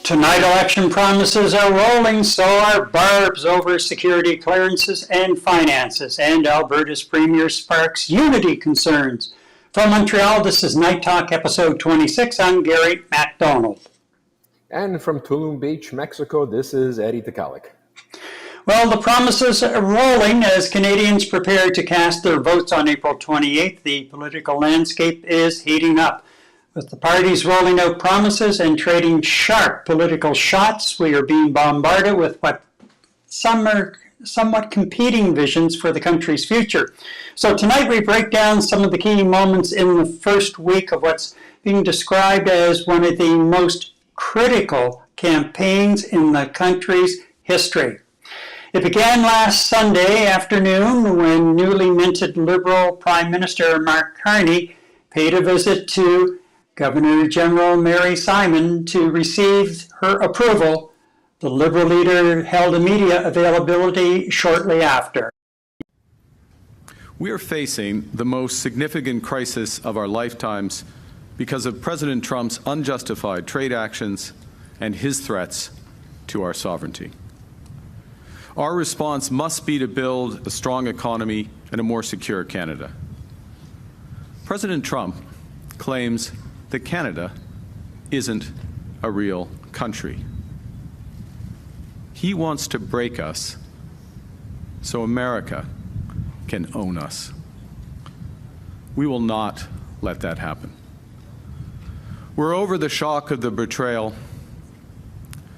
Tonight, election promises are rolling, so are barbs over security clearances and finances, and Alberta's Premier sparks unity concerns. From Montreal, this is Night Talk, episode 26. I'm Gary MacDonald. And from Tulum Beach, Mexico, this is Eddie Tekalik. Well, the promises are rolling as Canadians prepare to cast their votes on April 28th. The political landscape is heating up. With the parties rolling out promises and trading sharp political shots, we are being bombarded with what some are somewhat competing visions for the country's future. So tonight we break down some of the key moments in the first week of what's being described as one of the most critical campaigns in the country's history. It began last Sunday afternoon when newly minted Liberal Prime Minister Mark Carney paid a visit to Governor General Mary Simon to receive her approval. The Liberal leader held a media availability shortly after. We are facing the most significant crisis of our lifetimes because of President Trump's unjustified trade actions and his threats to our sovereignty. Our response must be to build a strong economy and a more secure Canada. President Trump claims that Canada isn't a real country. He wants to break us so America can own us. We will not let that happen. We're over the shock of the betrayal,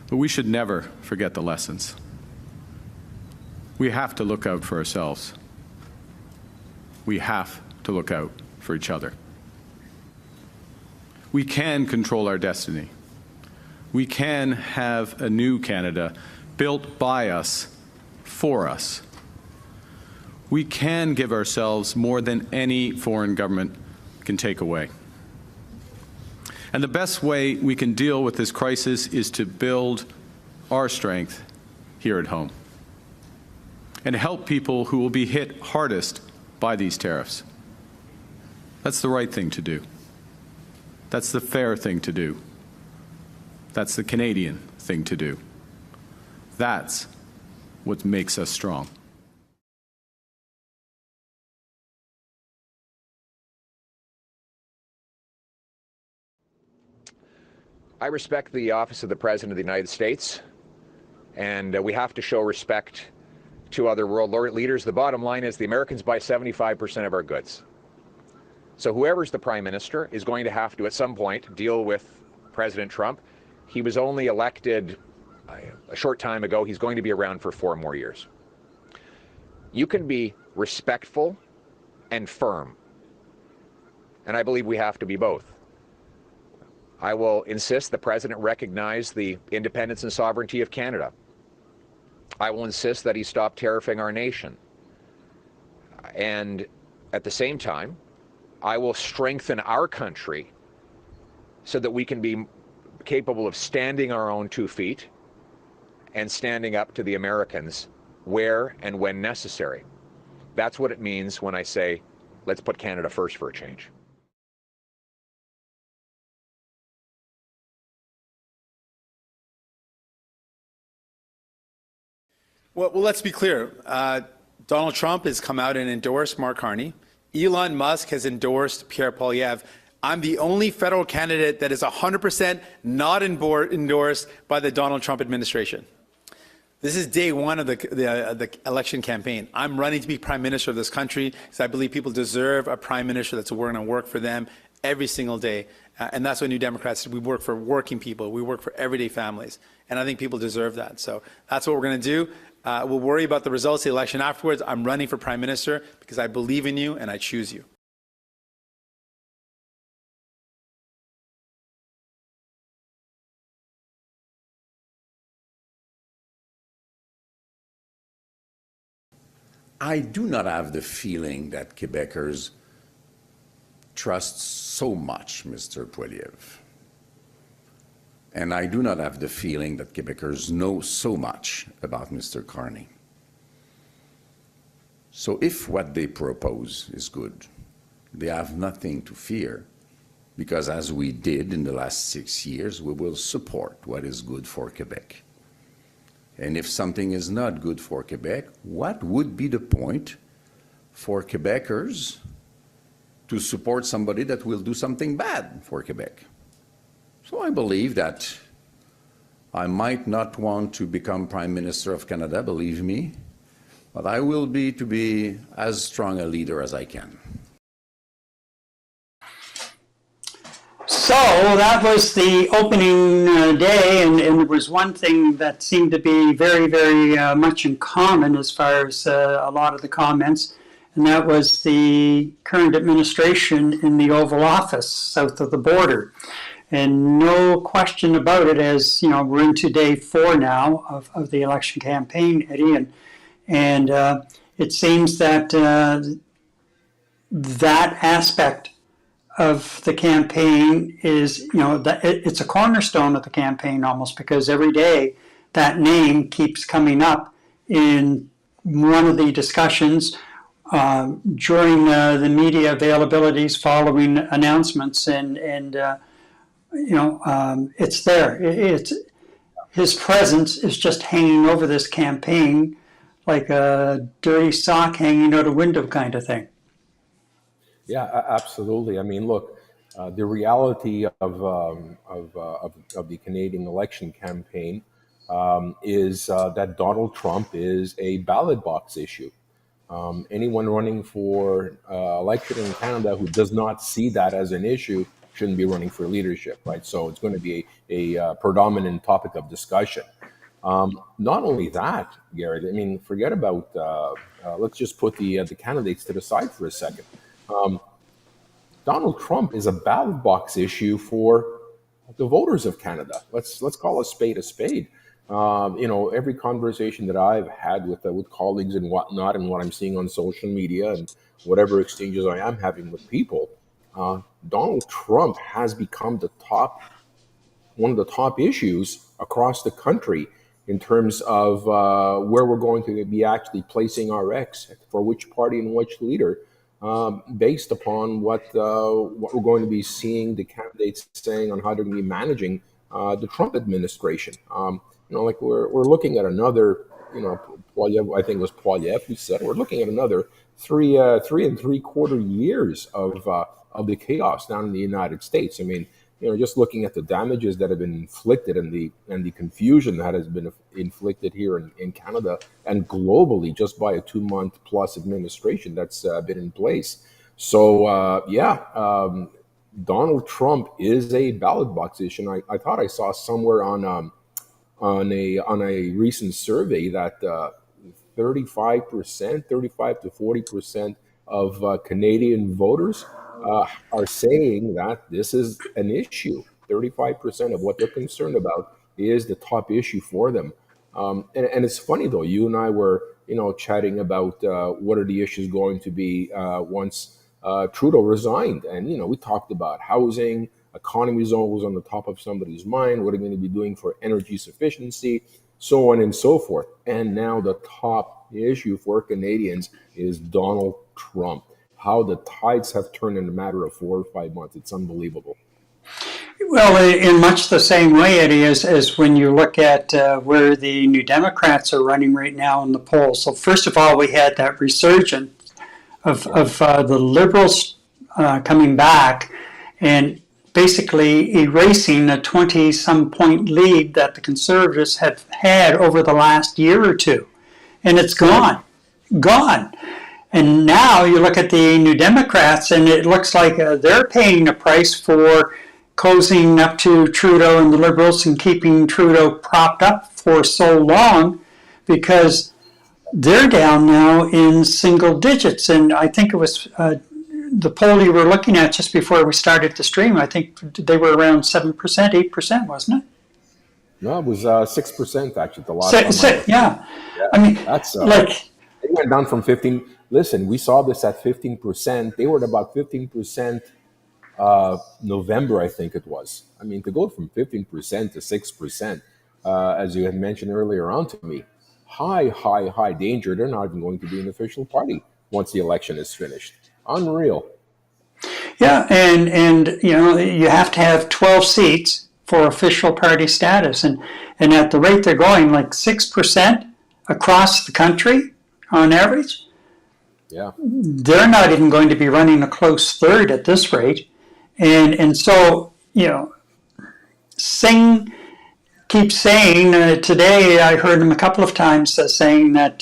but we should never forget the lessons. We have to look out for ourselves. We have to look out for each other. We can control our destiny. We can have a new Canada built by us, for us. We can give ourselves more than any foreign government can take away. And the best way we can deal with this crisis is to build our strength here at home and help people who will be hit hardest by these tariffs. That's the right thing to do. That's the fair thing to do. That's the Canadian thing to do. That's what makes us strong. I respect the office of the President of the United States, and we have to show respect to other world leaders. The bottom line is the Americans buy 75% of our goods. So whoever's the Prime Minister is going to have to, at some point, deal with President Trump. He was only elected a short time ago. He's going to be around for 4 more years. You can be respectful and firm, and I believe we have to be both. I will insist the President recognize the independence and sovereignty of Canada. I will insist that he stop tariffing our nation. And at the same time, I will strengthen our country so that we can be capable of standing our own 2 feet and standing up to the Americans where and when necessary. That's what it means when I say, let's put Canada first for a change. Well, let's be clear. Donald Trump has come out and endorsed Mark Carney. Elon Musk has endorsed Pierre Poilievre. I'm the only federal candidate that is 100% not endorsed by the Donald Trump administration. This is day one of the election campaign. I'm running to be Prime Minister of this country because I believe people deserve a Prime Minister that's going to work for them every single day. And that's what New Democrats do. We work for working people. We work for everyday families. And I think people deserve that. So that's what we're going to do. We'll worry about the results of the election afterwards. I'm running for Prime Minister because I believe in you and I choose you. I do not have the feeling that Quebecers trust so much Mr. Poilievre. And I do not have the feeling that Quebecers know so much about Mr. Carney. So if what they propose is good, they have nothing to fear because as we did in the last 6 years, we will support what is good for Quebec. And if something is not good for Quebec, what would be the point for Quebecers to support somebody that will do something bad for Quebec? So I believe that I might not want to become Prime Minister of Canada, believe me, but I will be to be as strong a leader as I can. So that was the opening day, and there was one thing that seemed to be very, very much in common as far as a lot of the comments, and that was the current administration in the Oval Office south of the border. And no question about it, as you know, we're into day 4 now of the election campaign, Eddie, and it seems that that aspect of the campaign is, you know, that it's a cornerstone of the campaign almost, because every day that name keeps coming up in one of the discussions during the media availabilities following announcements, and you know, it's there. It's his presence is just hanging over this campaign like a dirty sock hanging out a window kind of thing. Yeah, absolutely. I mean, look, the reality of the Canadian election campaign is that Donald Trump is a ballot box issue. Anyone running for election in Canada who does not see that as an issue shouldn't be running for leadership, right? So it's going to be a predominant topic of discussion. Not only that, Garrett, I mean, forget about, let's just put the candidates to the side for a second. Donald Trump is a ballot box issue for the voters of Canada. Let's call a spade a spade. You know, every conversation that I've had with colleagues and whatnot, and what I'm seeing on social media and whatever exchanges I am having with people, Donald Trump has become one of the top issues across the country in terms of where we're going to be actually placing our X for which party and which leader, based upon what we're going to be seeing the candidates saying on how they're going to be managing the Trump administration. You know, like we're looking at another, you know, Poilievre, I think it was Poilievre who said, we're looking at another three and 3/4 years of the chaos down in the United States. I mean, you know, just looking at the damages that have been inflicted and the confusion that has been inflicted here in Canada and globally just by a 2-month plus administration that's been in place. So Donald Trump is a ballot box issue. And I thought I saw somewhere on a recent survey that 35% to 40% of Canadian voters are saying that this is an issue. 35% of what they're concerned about is the top issue for them. And it's funny though, you and I were, you know, chatting about what are the issues going to be once Trudeau resigned. And, you know, we talked about housing, economy zone was on the top of somebody's mind. What are they going to be doing for energy sufficiency, so on and so forth. And now the top issue for Canadians is Donald Trump. How the tides have turned in a matter of 4 or 5 months. It's unbelievable. Well, in much the same way, Eddie, as when you look at where the New Democrats are running right now in the polls. So first of all, we had that resurgence of the Liberals coming back and basically erasing a 20-some point lead that the Conservatives have had over the last year or two. And it's gone. And now you look at the New Democrats, and it looks like they're paying the price for closing up to Trudeau and the Liberals and keeping Trudeau propped up for so long, because they're down now in single digits. And I think it was the poll you were looking at just before we started the stream. I think they were around 7%, 8%, wasn't it? No, it was 6% actually. The last time. Yeah. I mean, that's like, they went down from 15. Listen, we saw this at 15%. They were at about 15% November, I think it was. I mean, to go from 15% to 6%, as you had mentioned earlier on to me, high danger. They're not even going to be an official party once the election is finished. Unreal. Yeah, and you have to have 12 seats for official party status, and at the rate they're going, like 6% across the country on average, Yeah. they're not even going to be running a close third at this rate, and so Singh keeps saying today. I heard him a couple of times saying that.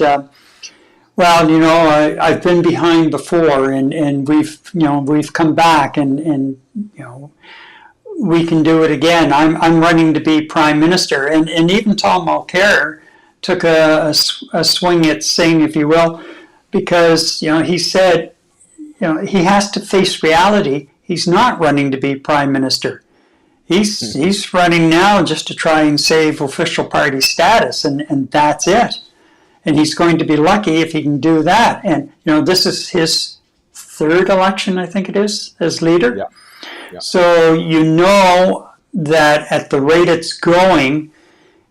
Well, I've been behind before, and we've come back, and we can do it again. I'm running to be prime minister, and even Tom Mulcair took a swing at Singh, if you will, because he said he has to face reality. He's not running to be prime minister. He's running now just to try and save official party status, and that's it. And he's going to be lucky if he can do that. And this is his third election, I think it is, as leader. Yeah. Yeah. So that at the rate it's going,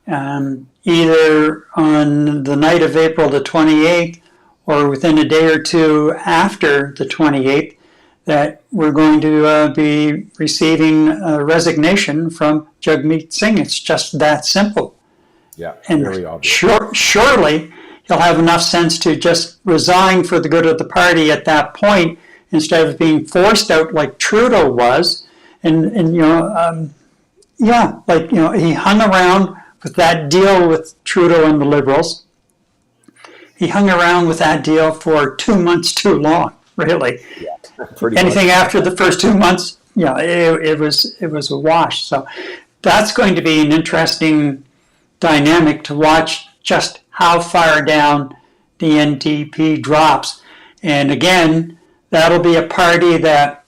either on the night of April the 28th or within a day or two after the 28th, that we're going to be receiving a resignation from Jagmeet Singh. It's just that simple. Yeah, and very obvious. Surely he'll have enough sense to just resign for the good of the party at that point, instead of being forced out like Trudeau was. And he hung around with that deal with Trudeau and the Liberals. He hung around with that deal for 2 months too long, really. Yeah, pretty Anything much. after the first 2 months, it was a wash. So that's going to be an interesting dynamic to watch, just how far down the NDP drops. And again, that'll be a party that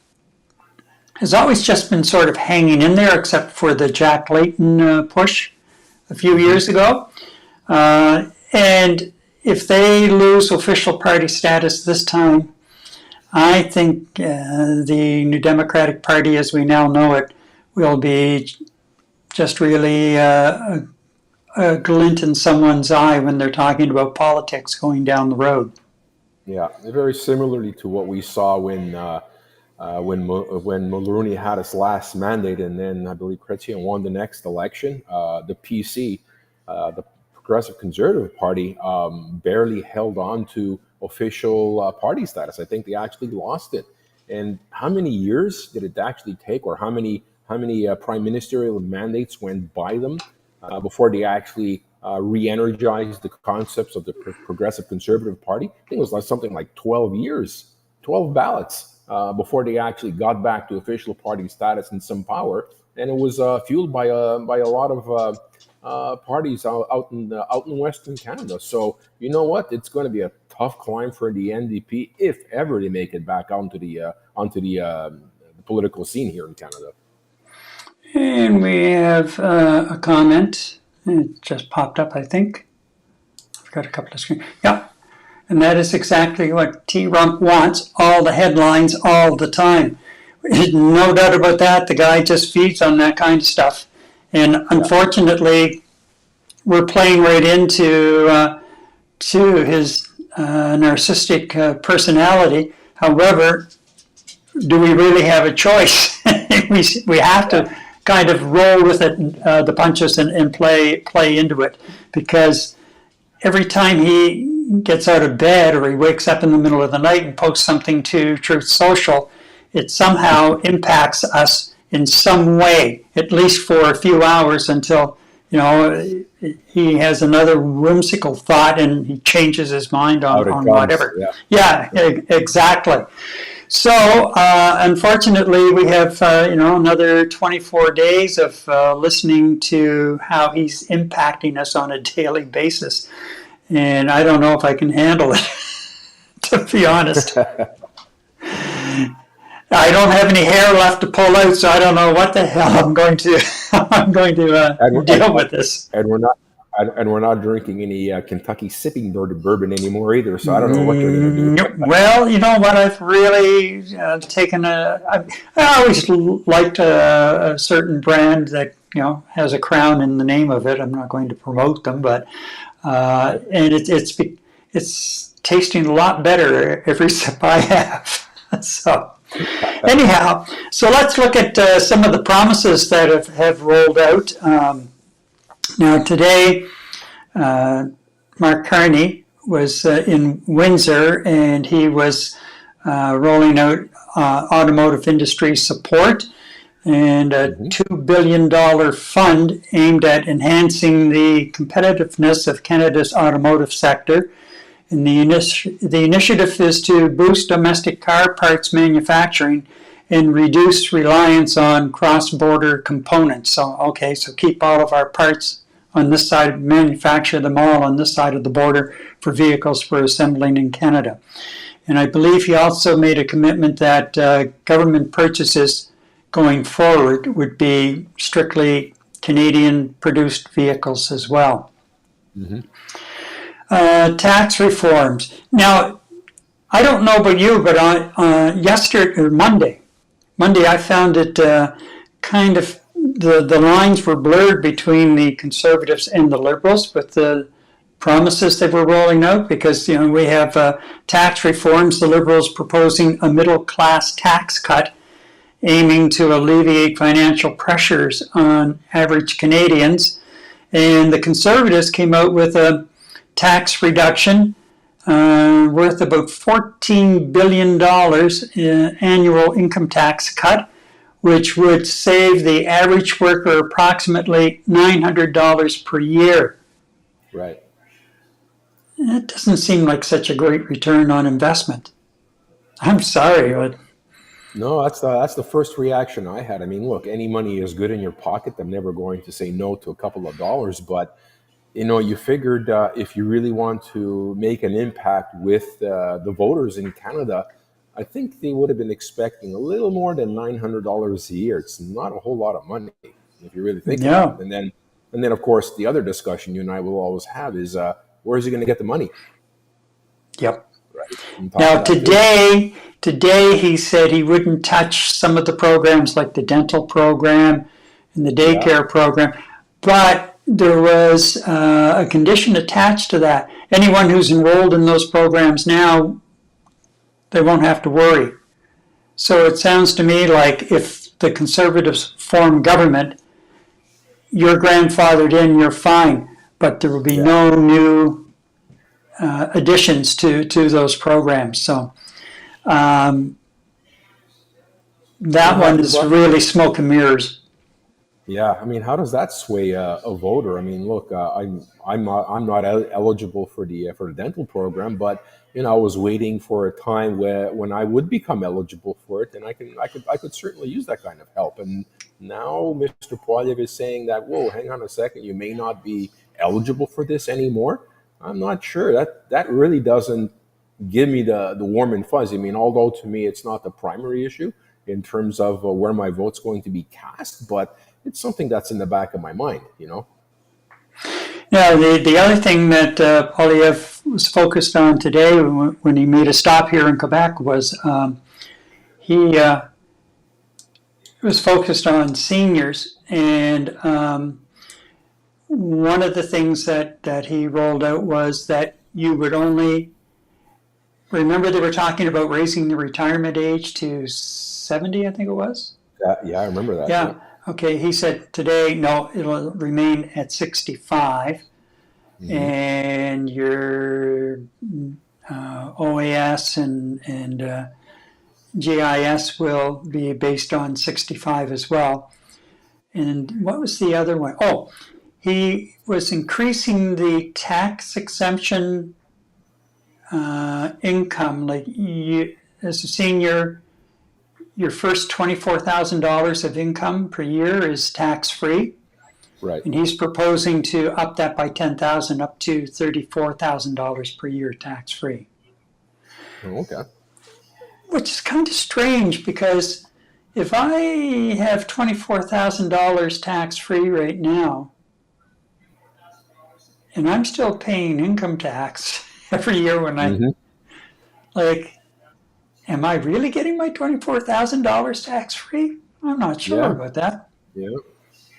has always just been sort of hanging in there, except for the Jack Layton push a few years ago. And if they lose official party status this time, I think the New Democratic Party, as we now know it, will be just really a glint in someone's eye when they're talking about politics going down the road. Yeah, very similarly to what we saw when Mulroney had his last mandate, and then I believe Chrétien won the next election. The PC, the Progressive Conservative Party, barely held on to official party status. I think they actually lost it. And how many years did it actually take, or how many prime ministerial mandates went by them before they actually re-energized the concepts of the Progressive Conservative Party? I think it was like something like 12 years, 12 ballots before they actually got back to official party status and some power. And it was fueled by a lot of parties out in Western Canada. So you know what? It's going to be a tough climb for the NDP if ever they make it back onto the political scene here in Canada. And we have a comment. It just popped up, I think. I've got a couple of screens. Yeah. And that is exactly what T-Rump wants, all the headlines all the time. No doubt about that. The guy just feeds on that kind of stuff. And unfortunately, we're playing right into to his narcissistic personality. However, do we really have a choice? we have to kind of roll with it, the punches, and play into it, because every time he gets out of bed or he wakes up in the middle of the night and posts something to Truth Social, it somehow impacts us in some way, at least for a few hours, until he has another whimsical thought and he changes his mind on whatever. Yeah, exactly. So, unfortunately, we have another 24 days of listening to how he's impacting us on a daily basis, and I don't know if I can handle it, to be honest. I don't have any hair left to pull out, so I don't know what the hell I'm going to deal with this. And we're not drinking any Kentucky sipping bourbon anymore either. So I don't know what you're going to do. Well, you know what? I've really taken I always liked a certain brand that has a crown in the name of it. I'm not going to promote them, but and it's tasting a lot better every sip I have. So. Anyhow, so let's look at some of the promises that have rolled out. Now today, Mark Carney was in Windsor, and he was rolling out automotive industry support and a $2 billion fund aimed at enhancing the competitiveness of Canada's automotive sector. And the initiative is to boost domestic car parts manufacturing and reduce reliance on cross-border components. So keep all of our parts on this side, manufacture them all on this side of the border for vehicles we're assembling in Canada. And I believe he also made a commitment that government purchases going forward would be strictly Canadian-produced vehicles as well. Tax reforms. Now, I don't know about you, but on Monday, I found it kind of the lines were blurred between the Conservatives and the Liberals with the promises that were rolling out, because we have tax reforms. The Liberals proposing a middle-class tax cut aiming to alleviate financial pressures on average Canadians, and the Conservatives came out with a tax reduction worth about $14 billion annual income tax cut, which would save the average worker approximately $900 per year. Right. It doesn't seem like such a great return on investment. I'm sorry, but... No, that's the first reaction I had. I mean, look, any money is good in your pocket. I'm never going to say no to a couple of dollars, but you figured if you really want to make an impact with the voters in Canada, I think they would have been expecting a little more than $900 a year. It's not a whole lot of money if you really think about it. And then, of course, the other discussion you and I will always have is where is he going to get the money? Yep. Right. Now, today he said he wouldn't touch some of the programs like the dental program and the daycare program, but there was a condition attached to that. Anyone who's enrolled in those programs now, they won't have to worry. So it sounds to me like if the Conservatives form government, you're grandfathered in, you're fine, but there will be no new additions to those programs. So that one is really smoke and mirrors. Yeah, I mean, how does that sway a voter? I mean, look, I'm not eligible for the dental program, but I was waiting for a time when I would become eligible for it, and I could certainly use that kind of help. And now Mr. Poilievre is saying that, whoa, hang on a second, you may not be eligible for this anymore. I'm not sure. That really doesn't give me the warm and fuzzy. I mean, although to me it's not the primary issue in terms of where my vote's going to be cast, but it's something that's in the back of my mind, Now, the other thing that Poilievre was focused on today when he made a stop here in Quebec was he was focused on seniors, and one of the things that he rolled out was that you would only, remember they were talking about raising the retirement age to 70, I think it was? Yeah, I remember that. Yeah. Okay, he said today, no, it'll remain at 65, and your OAS and GIS will be based on 65 as well. And what was the other one? Oh, he was increasing the tax exemption income. Like as a senior, your first $24,000 of income per year is tax-free. Right. And he's proposing to up that by $10,000 up to $34,000 per year tax-free. Oh, okay. Which is kind of strange, because if I have $24,000 tax-free right now, and I'm still paying income tax every year when am I really getting my $24,000 tax-free? I'm not sure about that. Yeah.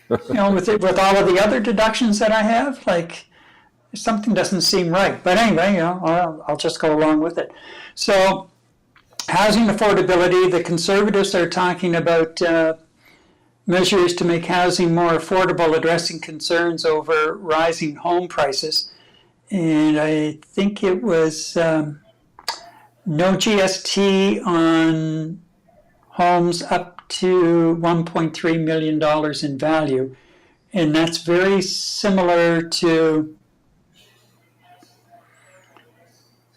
With all of the other deductions that I have, something doesn't seem right. But anyway, I'll just go along with it. So Housing affordability, the Conservatives are talking about measures to make housing more affordable, addressing concerns over rising home prices. And I think it was no GST on homes up to $1.3 million in value. And that's very similar to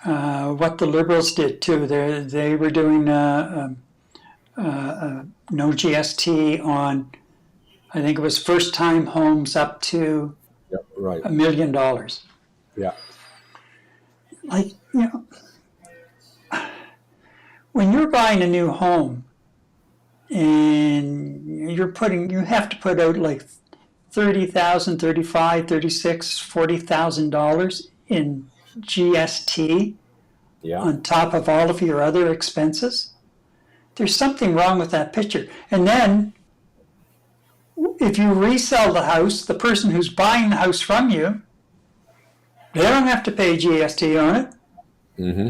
what the Liberals did too. They were doing no GST on, I think it was first-time homes up to Yep, right. $1 million. Yeah. Like, when you're buying a new home and you have to put out like $30,000, $35,000, $36,000, $40,000 in GST on top of all of your other expenses. There's something wrong with that picture. And then if you resell the house, the person who's buying the house from you, they don't have to pay GST on it. Mm-hmm.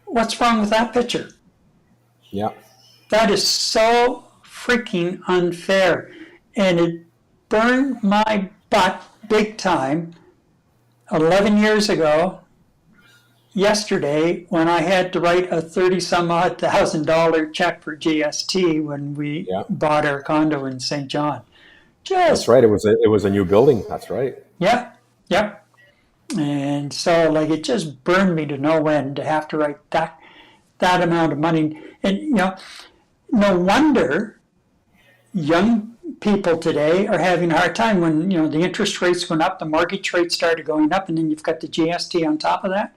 What's wrong with that picture? Yeah. That is so freaking unfair. And it burned my butt big time 11 years ago, yesterday, when I had to write a $30-some-odd thousand check for GST when we bought our condo in St. John. That's right. It was a new building. That's right. Yeah. And so, like, it just burned me to no end to have to write that amount of money. And, no wonder young people today are having a hard time when, the interest rates went up, the mortgage rates started going up, and then you've got the GST on top of that.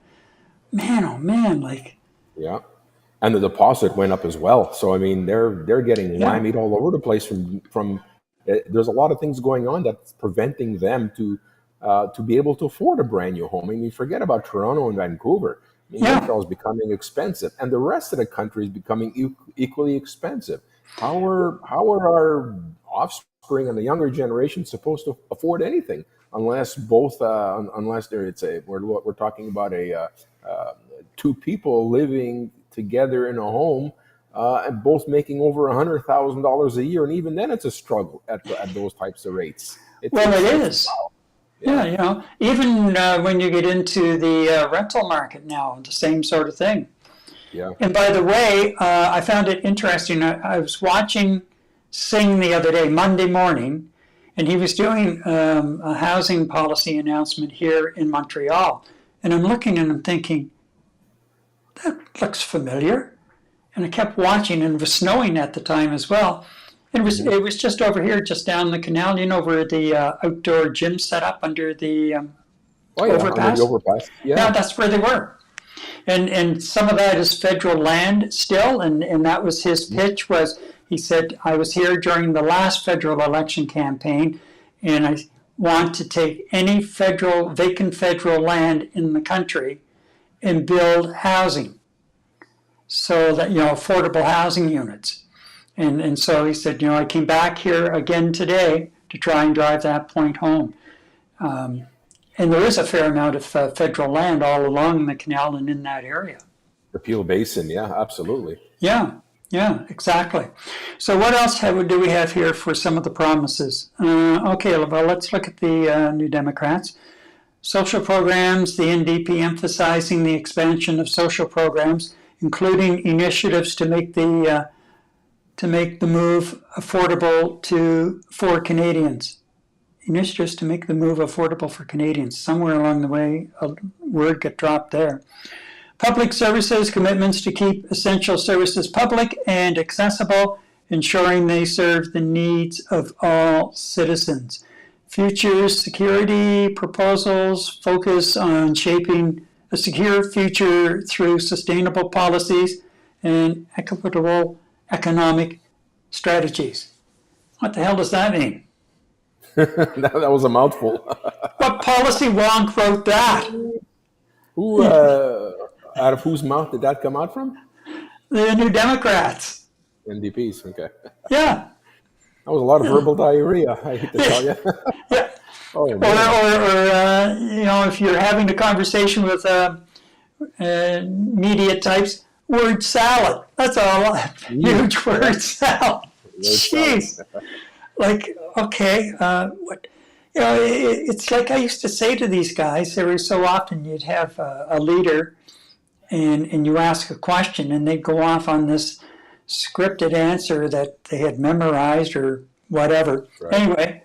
Man, oh man, like. Yeah. And the deposit went up as well. So, I mean, they're getting whammied all over the place from there's a lot of things going on that's preventing them to be able to afford a brand new home. I mean, forget about Toronto and Vancouver. I mean, Montreal is becoming expensive, and the rest of the country is becoming equally expensive. How are our offspring and the younger generation supposed to afford anything unless we're talking about two people living together in a home and both making over $100,000 a year, and even then it's a struggle at those types of rates. It is. Yeah, even when you get into the rental market now, the same sort of thing. Yeah. And by the way, I found it interesting. I was watching Singh the other day, Monday morning, and he was doing a housing policy announcement here in Montreal. And I'm looking and I'm thinking, that looks familiar. And I kept watching, and it was snowing at the time as well. It was just over here, just down the canal, where the outdoor gym set up under the overpass. Under the overpass. Yeah, that's where they were. And some of that is federal land still, and that was his pitch. He said, I was here during the last federal election campaign, and I want to take any vacant federal land in the country and build housing, so that affordable housing units. And so he said, I came back here again today to try and drive that point home. And there is a fair amount of federal land all along the canal and in that area. The Peel Basin, yeah, absolutely. Yeah, exactly. So what else do we have here for some of the promises? Okay, well, let's look at the New Democrats. Social programs, the NDP emphasizing the expansion of social programs, including initiatives to make the move affordable for Canadians. Initiatives to make the move affordable for Canadians. Somewhere along the way, a word got dropped there. Public services, commitments to keep essential services public and accessible, ensuring they serve the needs of all citizens. Future security proposals focus on shaping a secure future through sustainable policies and equitable economic strategies. What the hell does that mean? that was a mouthful. What policy wonk wrote that? Who, out of whose mouth did that come out from? The New Democrats. NDPs, okay. Yeah. That was a lot of verbal diarrhea, I hate to tell you. Yeah. Or if you're having a conversation with media types, word salad. That's all. Huge word salad. Jeez. Like, okay, what? It's like I used to say to these guys. There was so often you'd have a leader, and you ask a question, and they'd go off on this scripted answer that they had memorized or whatever. Right. Anyway,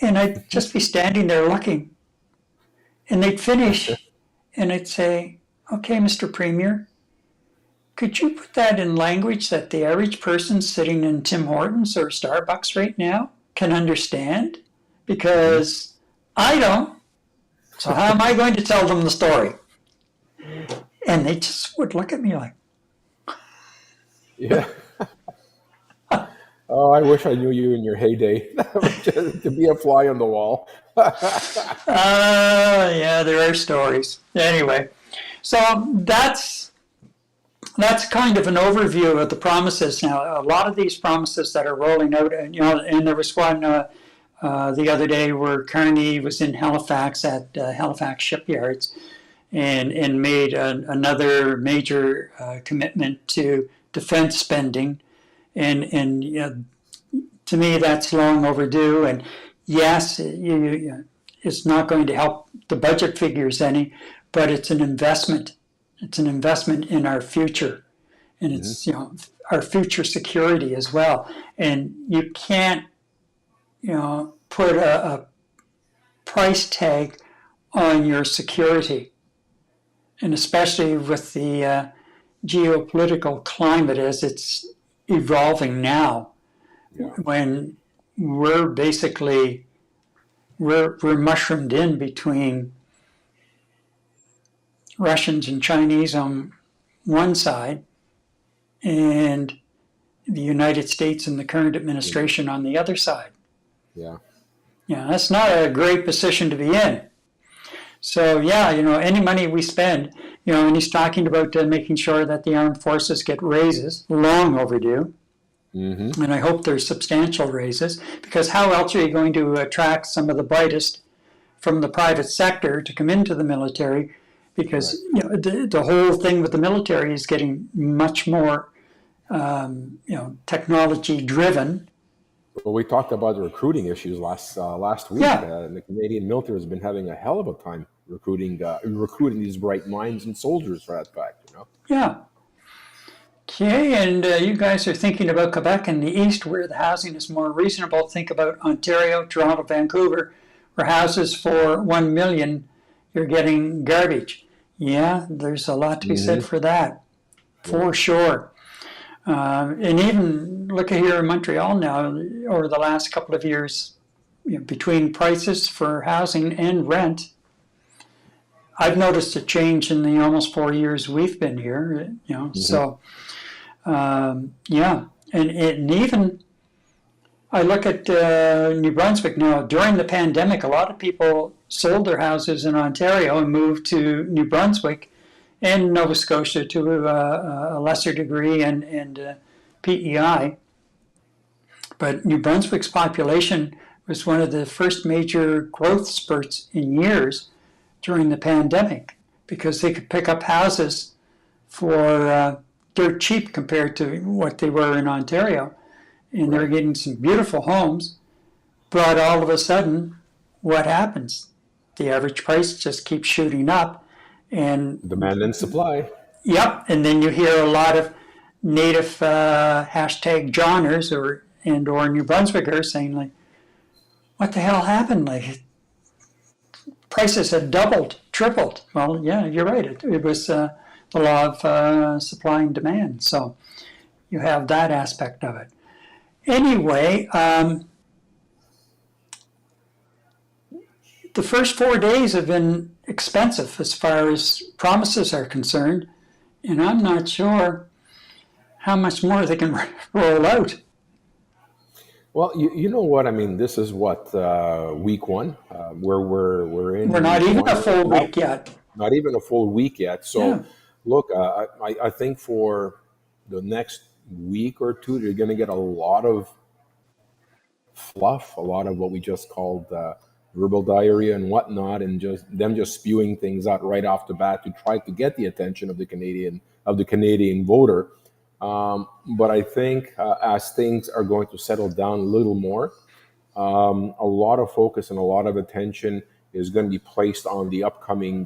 and I'd just be standing there looking, and they'd finish, and I'd say, "Okay, Mr. Premier, could you put that in language that the average person sitting in Tim Hortons or Starbucks right now can understand? Because I don't. So how am I going to tell them the story?" And they just would look at me like, yeah. Oh, I wish I knew you in your heyday to be a fly on the wall. Yeah, there are stories. Anyway, so that's kind of an overview of the promises. Now, a lot of these promises that are rolling out, and there was one the other day where Carney was in Halifax at Halifax shipyards, and made another major commitment to defense spending, and to me that's long overdue. And yes, it's not going to help the budget figures any, but it's an investment. It's an investment in our future, and it's our future security as well. And you can't put a price tag on your security, and especially with the geopolitical climate as it's evolving now, when we're basically we're mushroomed in between Russians and Chinese on one side, and the United States and the current administration on the other side. Yeah, that's not a great position to be in. So any money we spend, and he's talking about making sure that the armed forces get raises, long overdue. Mm-hmm. And I hope there's substantial raises, because how else are you going to attract some of the brightest from the private sector to come into the military? Because the whole thing with the military is getting much more technology driven. Well, we talked about the recruiting issues last week. Yeah. The Canadian military has been having a hell of a time recruiting these bright minds and soldiers, for that fact. Yeah. Okay, and you guys are thinking about Quebec and the East, where the housing is more reasonable. Think about Ontario, Toronto, Vancouver, where houses for $1 million, you're getting garbage. Yeah, there's a lot to be said for that, for sure. And even look at here in Montreal now, over the last couple of years, between prices for housing and rent, I've noticed a change in the almost 4 years we've been here. So and even I look at New Brunswick now. During the pandemic, a lot of people sold their houses in Ontario and moved to New Brunswick and Nova Scotia to a lesser degree, and PEI. But New Brunswick's population was one of the first major growth spurts in years during the pandemic, because they could pick up houses for dirt cheap compared to what they were in Ontario. And they're getting some beautiful homes. But all of a sudden, what happens? The average price just keeps shooting up. And demand and supply. Yep, and then you hear a lot of native hashtag Johners or New Brunswickers saying, like, what the hell happened? Like, prices have doubled, tripled. Well, yeah, you're right. It was the law of supply and demand. So you have that aspect of it. Anyway, the first 4 days have been expensive as far as promises are concerned, and I'm not sure how much more they can roll out. Well, you know what I mean. This is what week one, where we're in. We're not even a full week yet. Not even a full week yet. So, look, I think for the next week or two, you're going to get a lot of fluff, a lot of what we just called verbal diarrhea and whatnot, and just spewing things out right off the bat to try to get the attention of the Canadian voter. But I think as things are going to settle down a little more, a lot of focus and a lot of attention is going to be placed on the upcoming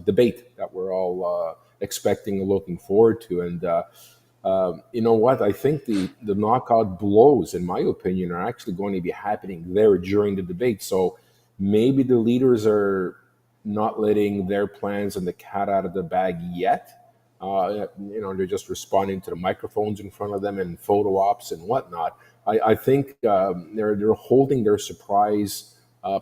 debate that we're all expecting and looking forward to. And you know what? I think the knockout blows, in my opinion, are actually going to be happening there during the debate. So maybe the leaders are not letting their plans and the cat out of the bag yet. They're just responding to the microphones in front of them and photo ops and whatnot. I think they're holding their surprise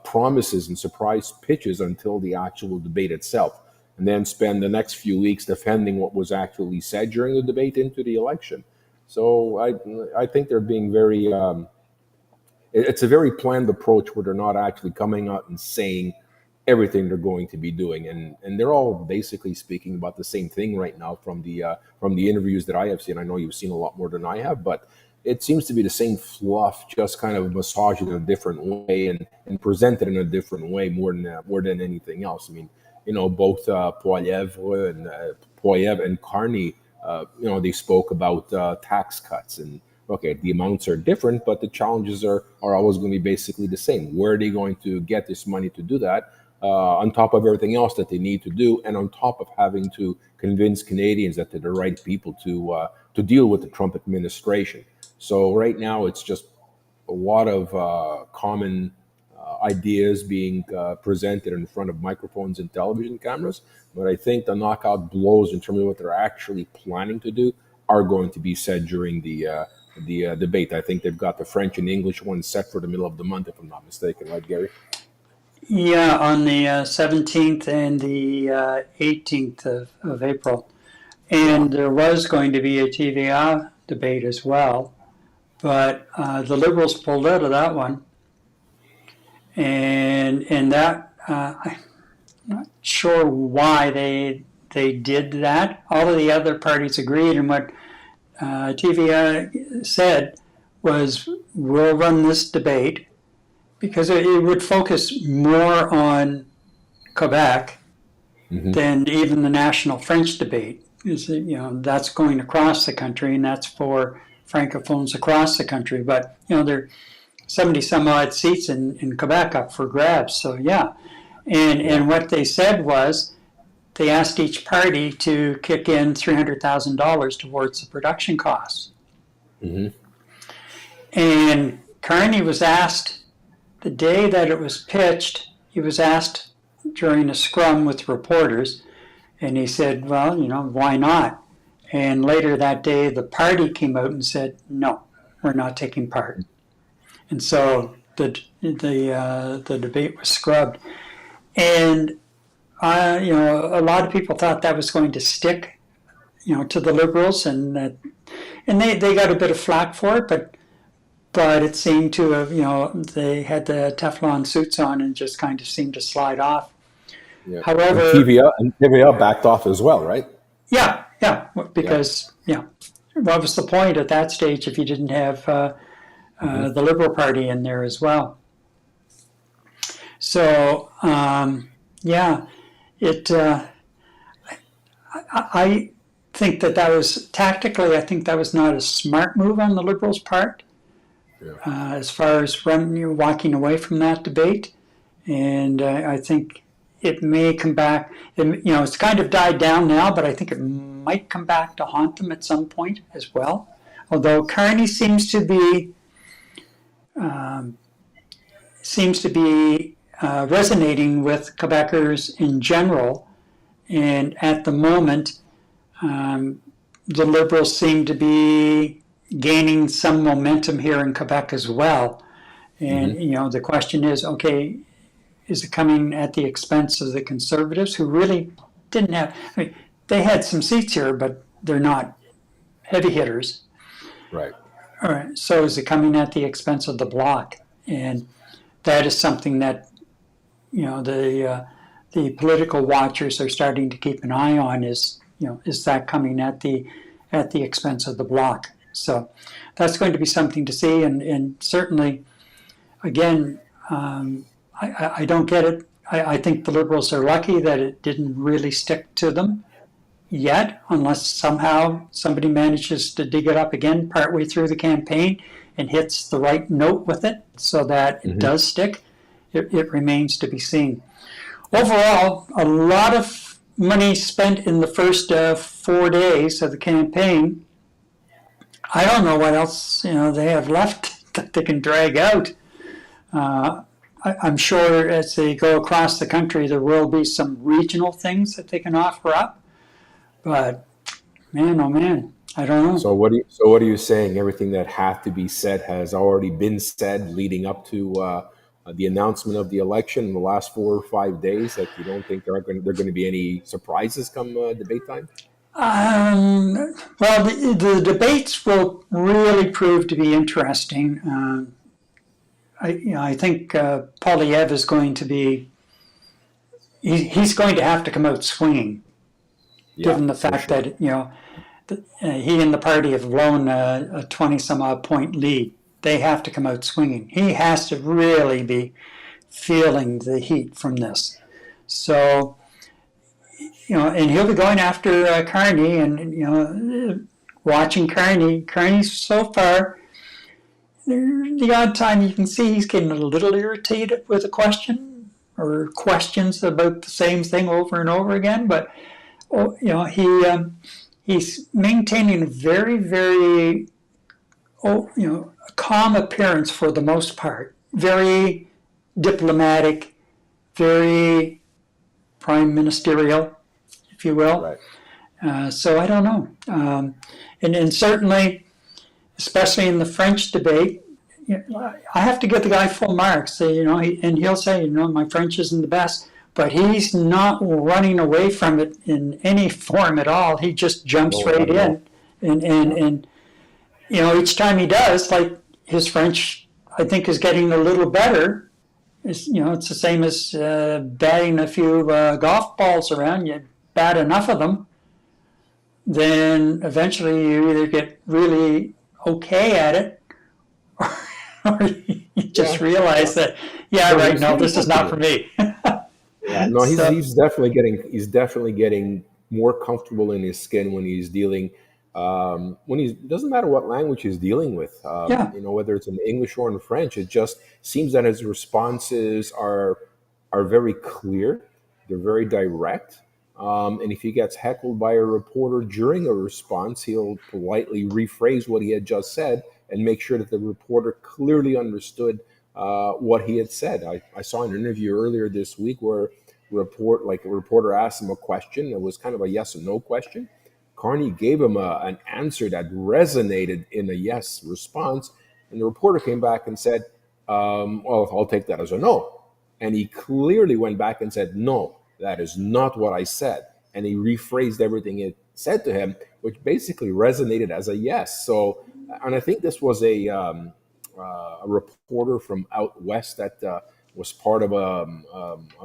promises and surprise pitches until the actual debate itself, and then spend the next few weeks defending what was actually said during the debate into the election. So I think they're being very. It's a very planned approach where they're not actually coming out and saying everything they're going to be doing, and they're all basically speaking about the same thing right now from the interviews that I have seen. I know you've seen a lot more than I have, but it seems to be the same fluff, just kind of massaged in a different way and presented in a different way more than anything else. I mean, both Poilievre and Carney, they spoke about tax cuts, and okay, the amounts are different, but the challenges are always going to be basically the same. Where are they going to get this money to do that? On top of everything else that they need to do, and on top of having to convince Canadians that they're the right people to deal with the Trump administration. So right now, it's just a lot of common ideas being presented in front of microphones and television cameras. But I think the knockout blows in terms of what they're actually planning to do are going to be said during the debate. I think they've got the French and English one set for the middle of the month, if I'm not mistaken, right, Gary? Yeah, on the 17th and the 18th of April. And there was going to be a TVA debate as well, but the Liberals pulled out of that one. And that, I'm not sure why they did that. All of the other parties agreed, and what TVA said was, we'll run this debate, because it would focus more on Quebec than even the national French debate. That's going across the country, and that's for francophones across the country. But there are 70 some odd seats in Quebec up for grabs. So yeah, and what they said was they asked each party to kick in $300,000 towards the production costs. And Carney was asked. The day that it was pitched, he was asked during a scrum with reporters, and he said, well, why not? And later that day, the party came out and said, no, we're not taking part. And so the debate was scrubbed. And, a lot of people thought that was going to stick, to the Liberals, and they got a bit of flack for it, but it seemed to have, they had the Teflon suits on and just kind of seemed to slide off. Yeah. However, and TVA backed off as well, right? Yeah, because what was the point at that stage if you didn't have the Liberal Party in there as well? So it. I think that was tactically. I think that was not a smart move on the Liberals' part. As far as walking away from that debate, and I think it may come back. It's kind of died down now, but I think it might come back to haunt them at some point as well. Although Carney seems to be resonating with Quebecers in general, and at the moment, the Liberals seem to be gaining some momentum here in Quebec as well. And, the question is, okay, is it coming at the expense of the Conservatives, who really didn't have, they had some seats here, but they're not heavy hitters. Right. All right. So is it coming at the expense of the Bloc? And that is something that, the political watchers are starting to keep an eye on, is that coming at the expense of the Bloc? So that's going to be something to see, and certainly, again, I don't get it. I think the Liberals are lucky that it didn't really stick to them yet, unless somehow somebody manages to dig it up again partway through the campaign and hits the right note with it so that it does stick. It remains to be seen. Overall, a lot of money spent in the first 4 days of the campaign. I don't know what else they have left that they can drag out. I'm sure as they go across the country, there will be some regional things that they can offer up. But man, oh man, I don't know. So what are you saying? Everything that had to be said has already been said leading up to the announcement of the election in the last 4 or 5 days. That you don't think there are going to be any surprises come debate time? Well, the debates will really prove to be interesting. I think Poilievre is going to be. He's going to have to come out swinging. Given the fact that he and the party have blown a 20-some-odd point lead, they have to come out swinging. He has to really be feeling the heat from this. So, and he'll be going after Carney, and watching Carney. Carney so far, the odd time you can see he's getting a little irritated with a question or questions about the same thing over and over again, but. He's maintaining a very, very, calm appearance for the most part. Very diplomatic, very prime ministerial, if you will. Right. So I don't know. And certainly, especially in the French debate, I have to give the guy full marks. And he'll say, my French isn't the best. But he's not running away from it in any form at all. He just jumps right in. And each time he does, like his French, I think, is getting a little better. It's the same as batting a few golf balls around. You bat enough of them, then eventually you either get really okay at it, or you just realize that, this is not for me. Yeah, no, he's definitely getting more comfortable in his skin when he's dealing. Doesn't matter what language he's dealing with. Whether it's in English or in French, it just seems that his responses are very clear. They're very direct. And if he gets heckled by a reporter during a response, he'll politely rephrase what he had just said and make sure that the reporter clearly understood what he had said. I saw an interview earlier this week where a reporter asked him a question. It was kind of a yes or no question. Carney gave him an answer that resonated in a yes response, and the reporter came back and said, well, I'll take that as a no. And he clearly went back and said, no, that is not what I said. And he rephrased everything it said to him, which basically resonated as a yes. So, and I think this was a reporter from out west that was part of a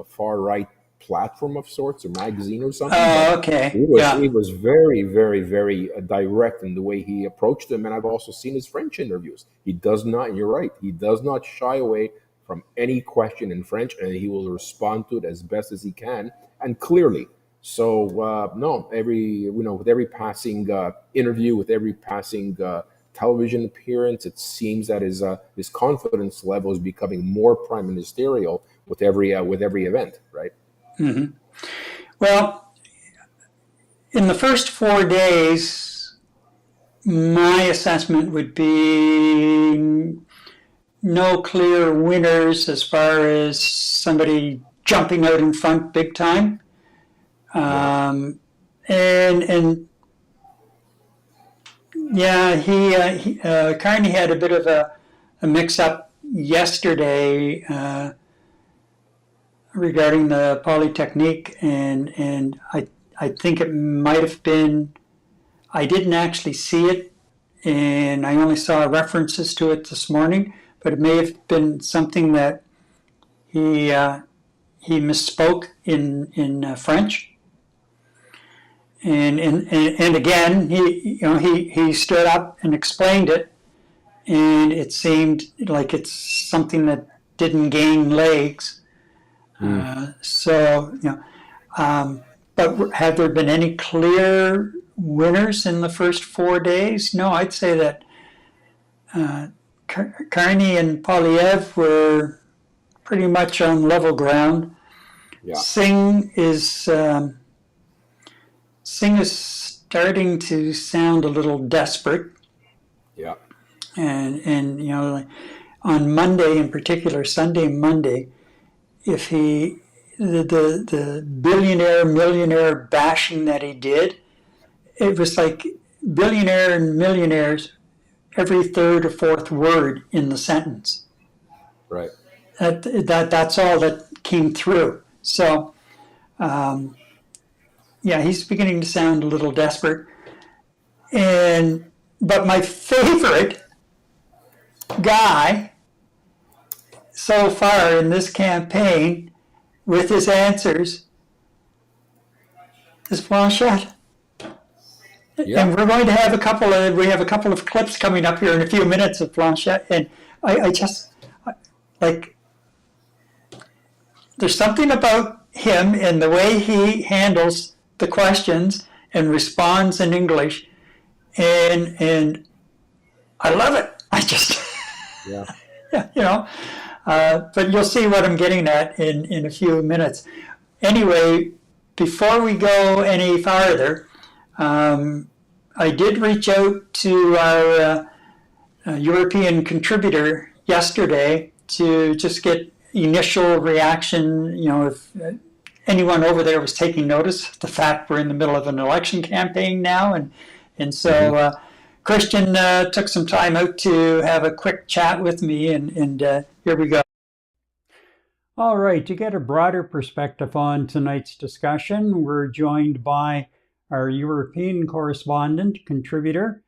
far-right platform of sorts, a magazine or something. Oh, okay. He was very, very, very direct in the way he approached them, and I've also seen his French interviews. He does not, you're right, he does not shy away from any question in French, and he will respond to it as best as he can, and clearly. So, with every passing interview, with every passing television appearance, it seems that his confidence level is becoming more prime ministerial with every event, right? Mm-hmm. Well, in the first 4 days, my assessment would be no clear winners as far as somebody jumping out in front big time, and Carney had a bit of a mix-up yesterday regarding the Polytechnique, and I think it might have been, I didn't actually see it, and I only saw references to it this morning, but it may have been something that he misspoke in French. And again, he stood up and explained it, and it seemed like it's something that didn't gain legs. But have there been any clear winners in the first 4 days? No, I'd say that Carney and Polyev were pretty much on level ground. Yeah. Singh is starting to sound a little desperate, Yeah. and on Monday in particular, Sunday, Monday, if the billionaire millionaire bashing that he did, it was like billionaire and millionaires every third or fourth word in the sentence. Right. That's all that came through. So, he's beginning to sound a little desperate. But my favorite guy so far in this campaign with his answers is Blanchette. Yeah. And we're going to have a couple of clips coming up here in a few minutes of Blanchette, and I just like, there's something about him and the way he handles the questions and responds in English, and I love it. I just Yeah. But you'll see what I'm getting at in a few minutes. Anyway, before we go any farther, I did reach out to our European contributor yesterday to just get initial reaction, if anyone over there was taking notice of the fact we're in the middle of an election campaign now. And so Christian took some time out to have a quick chat with me, and here we go. All right, to get a broader perspective on tonight's discussion, we're joined by our European correspondent, contributor,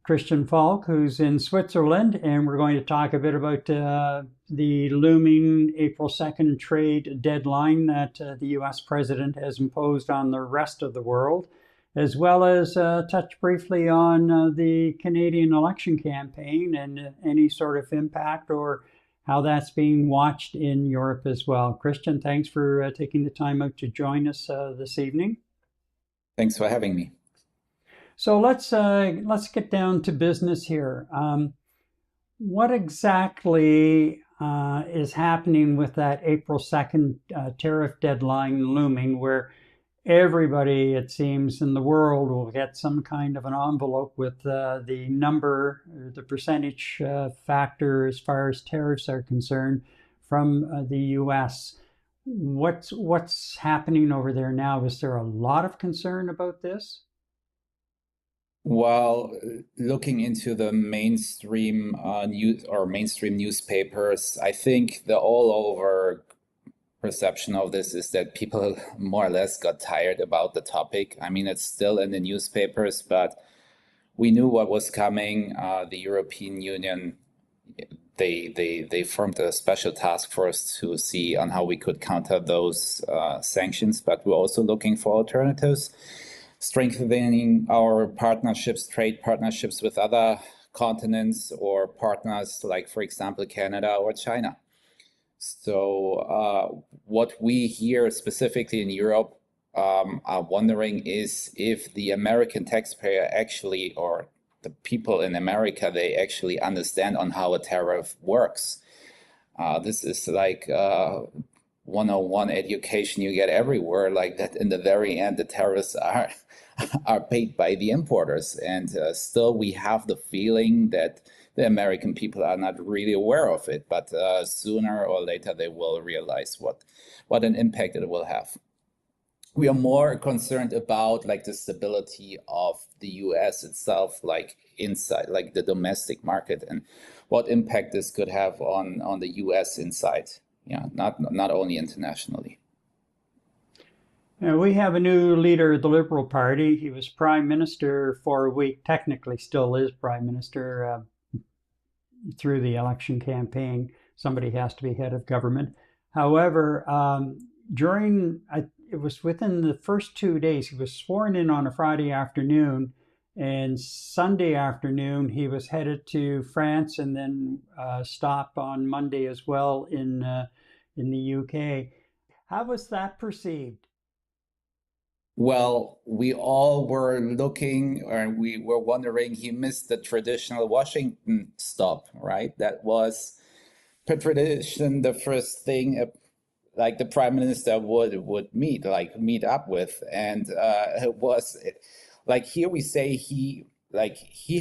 Christian Falk, who's in Switzerland, and we're going to talk a bit about the looming April 2nd trade deadline that the U.S. president has imposed on the rest of the world, as well as touch briefly on the Canadian election campaign and any sort of impact or how that's being watched in Europe as well. Christian, thanks for taking the time out to join us this evening. Thanks for having me. So let's get down to business here. What exactly is happening with that April 2nd tariff deadline looming, where everybody, it seems, in the world will get some kind of an envelope with the number, the percentage factor as far as tariffs are concerned from the U.S. What's happening over there now? Is there a lot of concern about this? Well, looking into the mainstream news or mainstream newspapers, I think the all-over perception of this is that people more or less got tired about the topic. I mean, it's still in the newspapers, but we knew what was coming. The European Union, they formed a special task force to see on how we could counter those sanctions, but we're also looking for alternatives, strengthening our partnerships, trade partnerships with other continents or partners like, for example, Canada or China. So what we here specifically in Europe are wondering is if the American taxpayer actually, or the people in America, they actually understand on how a tariff works. This is like 101 education you get everywhere, like that in the very end, the tariffs are paid by the importers. And still we have the feeling that the American people are not really aware of it, but sooner or later they will realize what an impact it will have. We are more concerned about like the stability of the US itself, like inside, like the domestic market, and what impact this could have on the US inside. Yeah, not only internationally. We have a new leader of the Liberal Party. He was Prime Minister for a week, technically still is Prime Minister through the election campaign. Somebody has to be head of government. However, it was within the first 2 days, he was sworn in on a Friday afternoon, and Sunday afternoon he was headed to France and then stopped on Monday as well in the UK. How was that perceived? Well, we all were looking, or we were wondering, he missed the traditional Washington stop, right? That was per tradition the first thing like the prime minister would meet up with, and it was like here we say he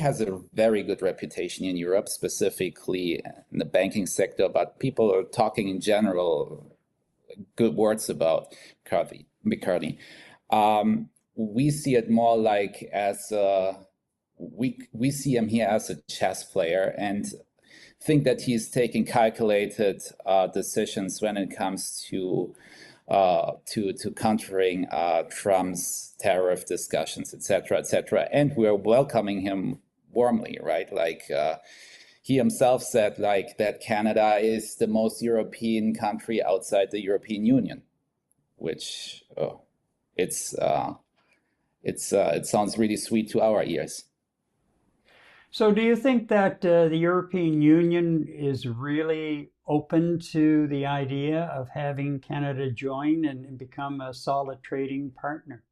has a very good reputation in Europe, specifically in the banking sector, but people are talking in general good words about McCarthy. We see it more like as we see him here as a chess player, and think that he's taking calculated decisions when it comes to countering Trump's tariff discussions, etc., etc. And we're welcoming him warmly, right? Like he himself said, like that Canada is the most European country outside the European Union, which it sounds really sweet to our ears. So do you think that the European Union is really open to the idea of having Canada join and become a solid trading partner?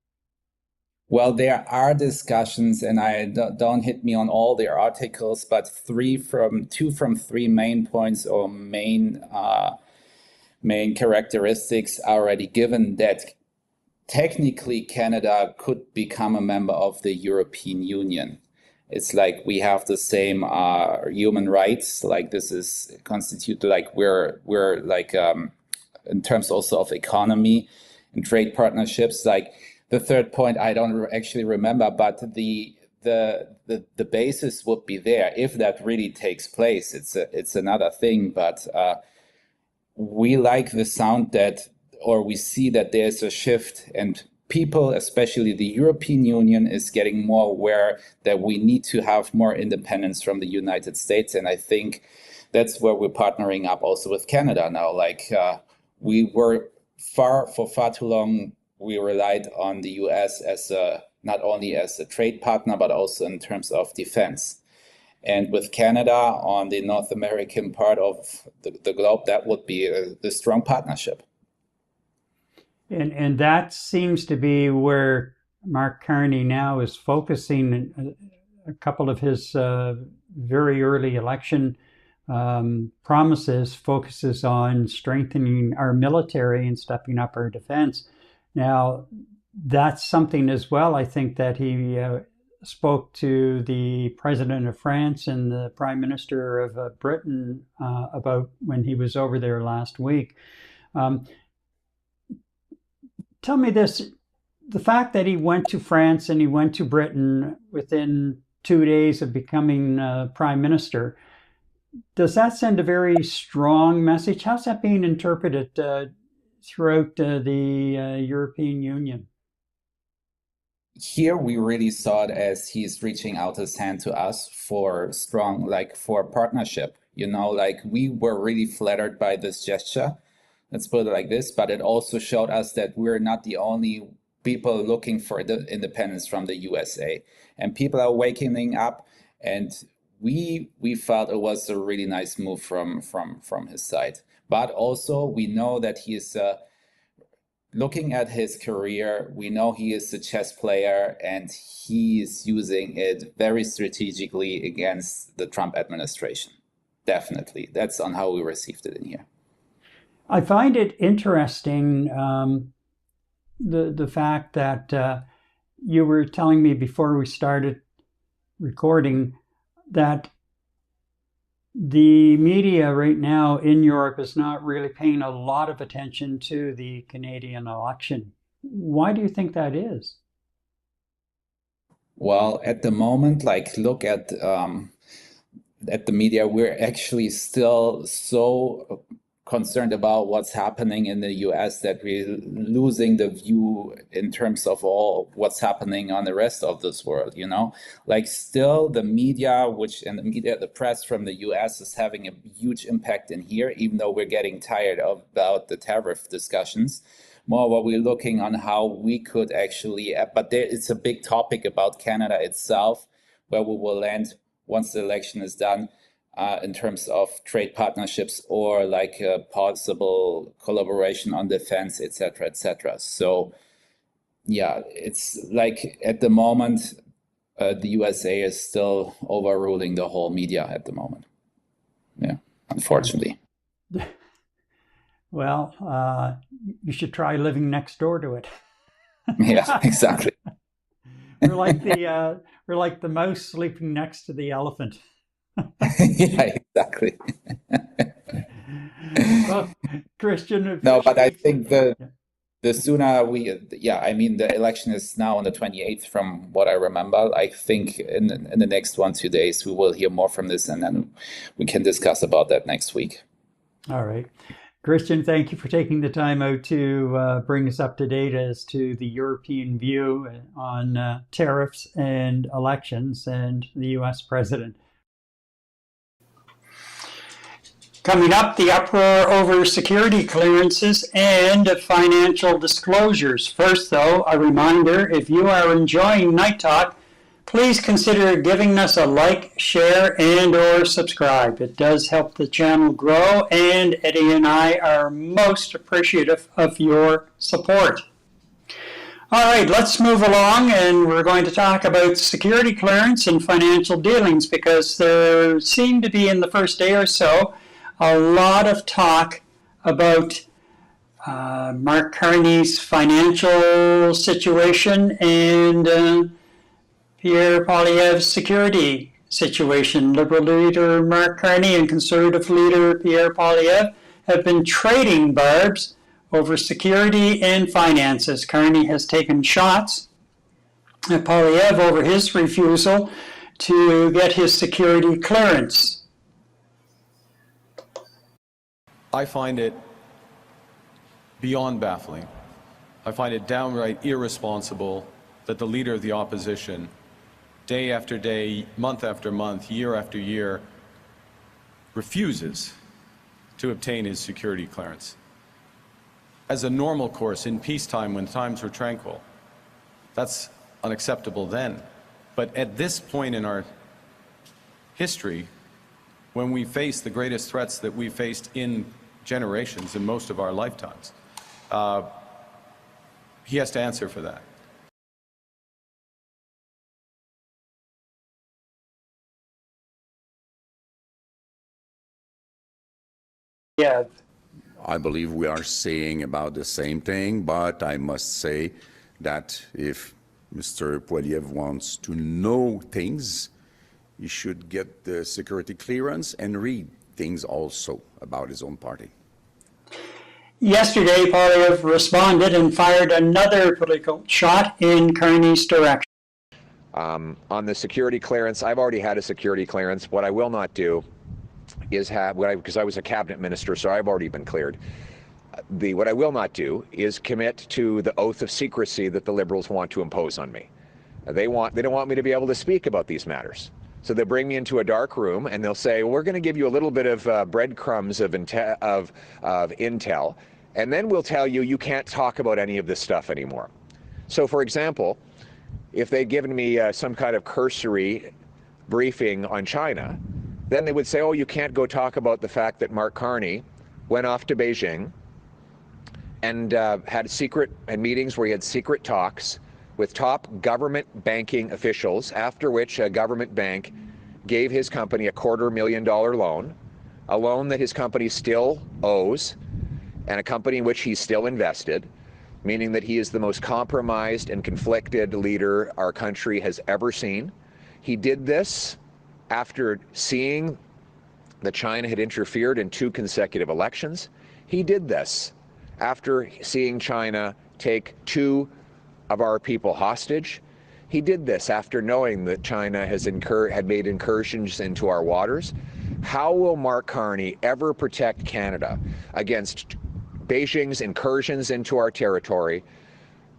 Well, there are discussions, and I don't hit me on all the articles, but two from three main points or main characteristics are already given that technically Canada could become a member of the European Union. It's like we have the same human rights. Like this is constituted like we're like in terms also of economy and trade partnerships. Like the third point, I don't actually remember, but the basis would be there if that really takes place. It's another thing, but we like the sound that, or we see that there's a shift, and people, especially the European Union, is getting more aware that we need to have more independence from the United States. And I think that's where we're partnering up also with Canada now. Like we were for far too long, we relied on the US as not only as a trade partner, but also in terms of defense. And with Canada on the North American part of the globe, that would be a strong partnership. And that seems to be where Mark Carney now is focusing. A couple of his very early election promises focuses on strengthening our military and stepping up our defense. Now, that's something as well, I think, that he spoke to the president of France and the prime minister of Britain about when he was over there last week. Tell me this, the fact that he went to France and he went to Britain within 2 days of becoming prime minister, does that send a very strong message? How's that being interpreted throughout the European Union? Here we really saw it as he's reaching out his hand to us for strong, like for partnership. You know, like we were really flattered by this gesture. Let's put it like this, but it also showed us that we're not the only people looking for the independence from the USA, and people are waking up, and we felt it was a really nice move from his side. But also we know that he is looking at his career, we know he is a chess player, and he is using it very strategically against the Trump administration. Definitely, that's on how we received it in here. I find it interesting, the fact that you were telling me before we started recording that the media right now in Europe is not really paying a lot of attention to the Canadian election. Why do you think that is? Well, at the moment, like look at the media, we're actually still so concerned about what's happening in the US that we're losing the view in terms of all what's happening on the rest of this world, you know? Like still the media, the press from the US is having a huge impact in here, even though we're getting tired about the tariff discussions. More what we're looking on how we could actually, but it's a big topic about Canada itself, where we will land once the election is done. in terms of trade partnerships or like a possible collaboration on defense, etc., etc. So, yeah, it's like at the moment, the USA is still overruling the whole media at the moment. Yeah, unfortunately. Well, you should try living next door to it. Yeah, exactly. We're like the mouse sleeping next to the elephant. Yeah, exactly. Well, Christian, No, but I think yeah. the sooner I mean, the election is now on the 28th from what I remember. I think in the next 1-2 days, we will hear more from this, and then we can discuss about that next week. All right. Christian, thank you for taking the time out to bring us up to date as to the European view on tariffs and elections and the U.S. president. Coming up, the uproar over security clearances and financial disclosures. First, though, a reminder, if you are enjoying Night Talk, please consider giving us a like, share, and or subscribe. It does help the channel grow, and Eddie and I are most appreciative of your support. All right, let's move along, and we're going to talk about security clearance and financial dealings, because there seemed to be in the first day or so a lot of talk about Mark Carney's financial situation and Pierre Poilievre's security situation. Liberal leader Mark Carney and Conservative leader Pierre Poilievre have been trading barbs over security and finances. Carney has taken shots at Poilievre over his refusal to get his security clearance. I find it beyond baffling. I find it downright irresponsible that the leader of the opposition, day after day, month after month, year after year, refuses to obtain his security clearance. As a normal course in peacetime when times were tranquil, that's unacceptable then. But at this point in our history, when we face the greatest threats that we faced in generations, in most of our lifetimes, he has to answer for that. Yeah. I believe we are saying about the same thing, but I must say that if Mr. Poilievre wants to know things, he should get the security clearance and read things also about his own party. Yesterday, Poilievre responded and fired another political shot in Carney's direction. On the security clearance, I've already had a security clearance. What I will not do is have, because I was a cabinet minister, so I've already been cleared. What I will not do is commit to the oath of secrecy that the Liberals want to impose on me. They don't want me to be able to speak about these matters. So they'll bring me into a dark room and they'll say, well, we're going to give you a little bit of breadcrumbs of intel, and then we'll tell you you can't talk about any of this stuff anymore. So, for example, if they'd given me some kind of cursory briefing on China, then they would say, oh, you can't go talk about the fact that Mark Carney went off to Beijing and had meetings where he had secret talks with top government banking officials, after which a government bank gave his company a $250,000 loan, a loan that his company still owes, and a company in which he's still invested, meaning that he is the most compromised and conflicted leader our country has ever seen. He did this after seeing that China had interfered in 2 consecutive elections. He did this after seeing China take 2 of our people hostage. He did this after knowing that China had made incursions into our waters. How will Mark Carney ever protect Canada against Beijing's incursions into our territory,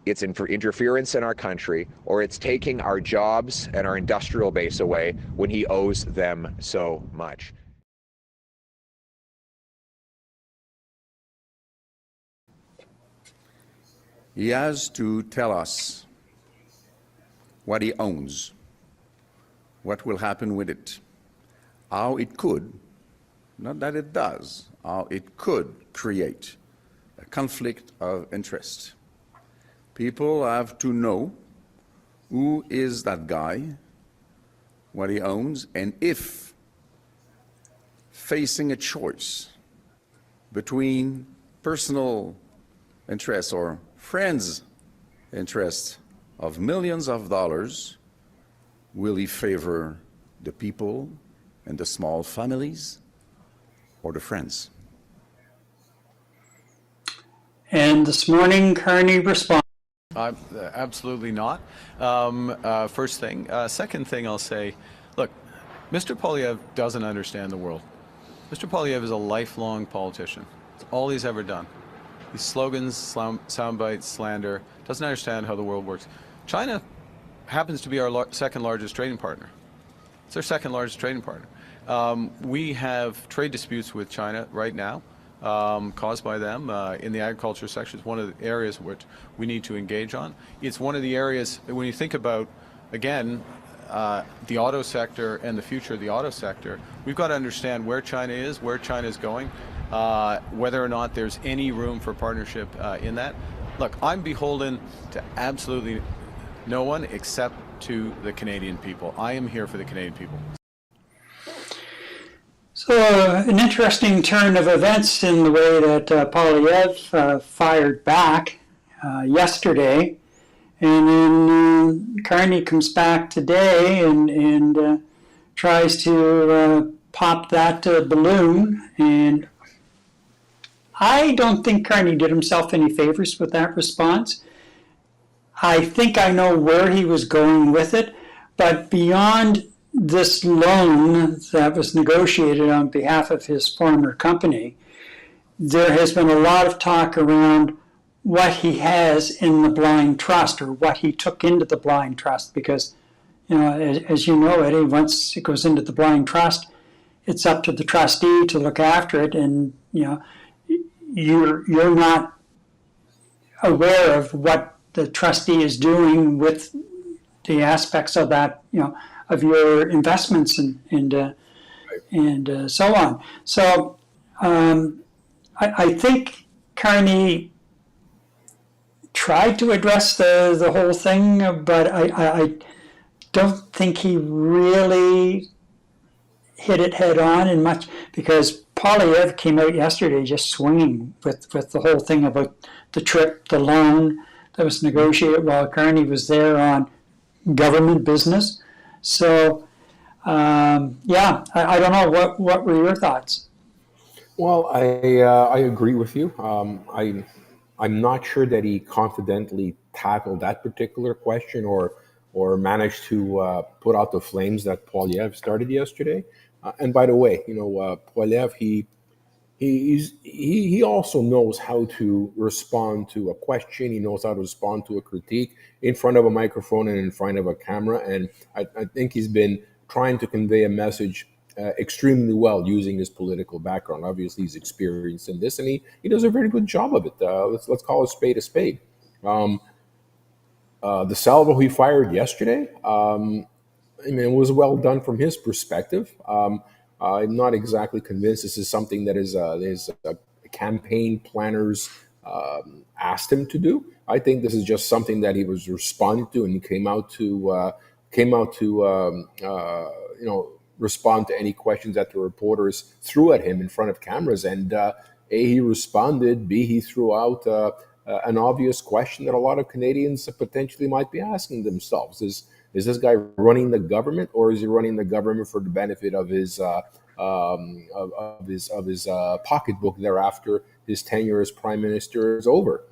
its interference in our country, or it's taking our jobs and our industrial base away when he owes them so much? He has to tell us what he owns, what will happen with it, how it could, not that it does, how it could create a conflict of interest. People have to know who is that guy, what he owns, and if facing a choice between personal interests or friends' interests of millions of dollars, will he favor the people and the small families or the friends? And this morning, Carney responded. Absolutely not. First thing. Second thing I'll say, look, Mr. Poilievre doesn't understand the world. Mr. Poilievre is a lifelong politician. It's all he's ever done. These slogans, sound bites, slander, doesn't understand how the world works. China happens to be our second largest trading partner. It's our second largest trading partner. We have trade disputes with China right now, caused by them in the agriculture sector. It's one of the areas which we need to engage on. It's one of the areas, when you think about, again, the auto sector and the future of the auto sector, we've got to understand where China is, where China is going, whether or not there's any room for partnership in that. Look, I'm beholden to absolutely no one except to the Canadian people. I am here for the Canadian people. So an interesting turn of events in the way that Poilievre fired back yesterday. And then Carney comes back today and tries to pop that balloon. And I don't think Carney did himself any favors with that response. I think I know where he was going with it, but beyond this loan that was negotiated on behalf of his former company, there has been a lot of talk around what he has in the blind trust, or what he took into the blind trust, because, you know, as you know, Eddie, once it goes into the blind trust, it's up to the trustee to look after it, and, you know, you're not aware of what the trustee is doing with the aspects of that, you know, of your investments and so on. So I think Carney tried to address the whole thing, but I don't think he really hit it head on in much, because Poilievre came out yesterday just swinging with the whole thing about the trip, the loan that was negotiated while Carney was there on government business. So, yeah, I don't know. What were your thoughts? Well, I agree with you. I'm not sure that he confidently tackled that particular question or managed to put out the flames that Poilievre started yesterday. And by the way, you know, Poilievre, he also knows how to respond to a question. He knows how to respond to a critique in front of a microphone and in front of a camera. And I think he's been trying to convey a message extremely well using his political background. Obviously, he's experienced in this, and he does a very good job of it. Let's call a spade a spade. The salvo he fired yesterday, I mean, it was well done from his perspective. I'm not exactly convinced this is something that is a campaign planners asked him to do. I think this is just something that he was responding to, and he came out to you know, respond to any questions that the reporters threw at him in front of cameras. And A, he responded. B, he threw out an obvious question that a lot of Canadians potentially might be asking themselves: Is this guy running the government, or is he running the government for the benefit of his pocketbook thereafter his tenure as prime minister is over?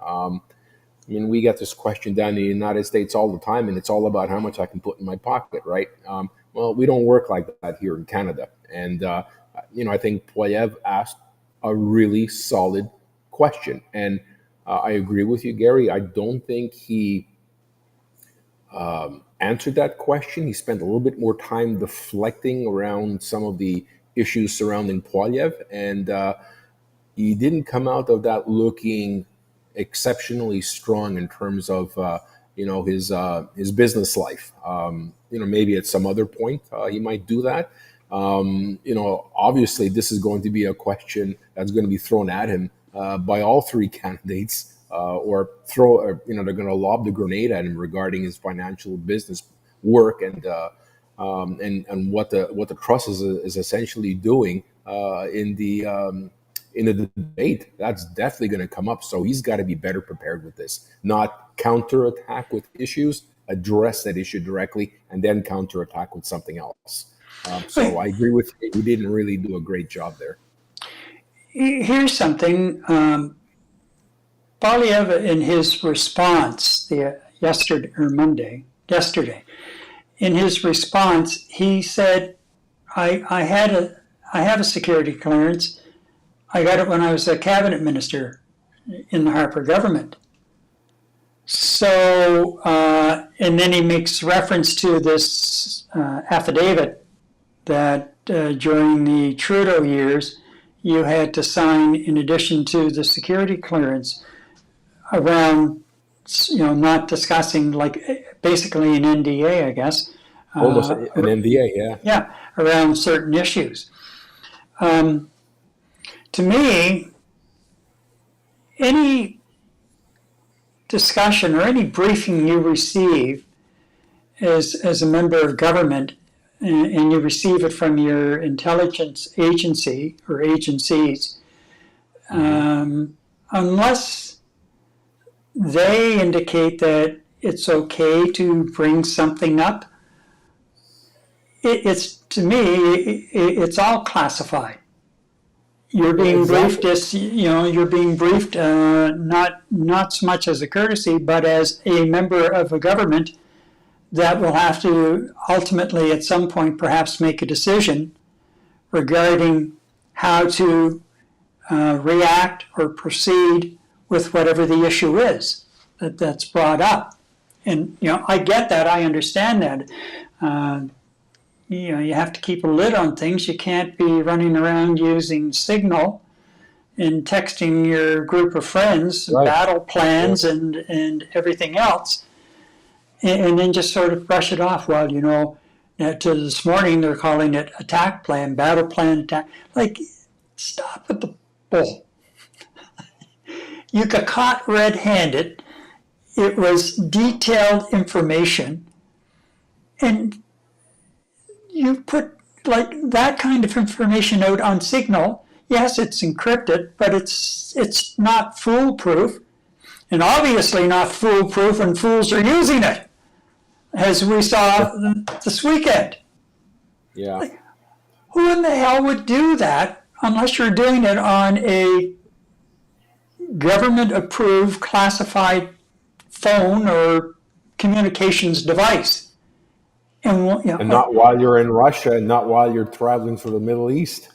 I mean, we get this question down in the United States all the time, and it's all about how much I can put in my pocket, right? Well, we don't work like that here in Canada. And, you know, I think Poilievre asked a really solid question. And I agree with you, Gary. I don't think he answered that question. He spent a little bit more time deflecting around some of the issues surrounding Poilievre. And he didn't come out of that looking exceptionally strong in terms of you know, his business life. You know, maybe at some other point he might do that. Obviously this is going to be a question that's going to be thrown at him by all three candidates, or they're going to lob the grenade at him regarding his financial business work and what the trust is essentially doing in the debate. That's definitely going to come up. So he's got to be better prepared with this, not counterattack with issues, address that issue directly, and then counterattack with something else. So I agree with you. He didn't really do a great job there. Here's something. Poilievre, in his response yesterday, in his response, he said, I have a security clearance. I got it when I was a cabinet minister in the Harper government. So, and then he makes reference to this affidavit that during the Trudeau years, you had to sign, in addition to the security clearance, around, not discussing, like basically an NDA, I guess. Almost an NDA, yeah. Yeah, around certain issues. To me, any discussion or any briefing you receive as a member of government, and you receive it from your intelligence agency or agencies, unless they indicate that it's okay to bring something up, it's, to me, it's all classified. You're being briefed as, you're being briefed not so much as a courtesy, but as a member of a government that will have to ultimately at some point perhaps make a decision regarding how to react or proceed with whatever the issue is that's brought up. And, I get that, I understand that. You have to keep a lid on things. You can't be running around using Signal and texting your group of friends, right, battle plans, and everything else, and then just sort of brush it off. Well, to this morning they're calling it attack plan, battle plan, attack. Like, stop with the bull. You got caught red-handed. It was detailed information, and you put like that kind of information out on Signal. Yes, it's encrypted, but it's not foolproof, and obviously not foolproof when fools are using it, as we saw this weekend. Yeah. Like, who in the hell would do that unless you're doing it on a government-approved classified phone or communications device? And not while you're in Russia, and not while you're traveling through the Middle East.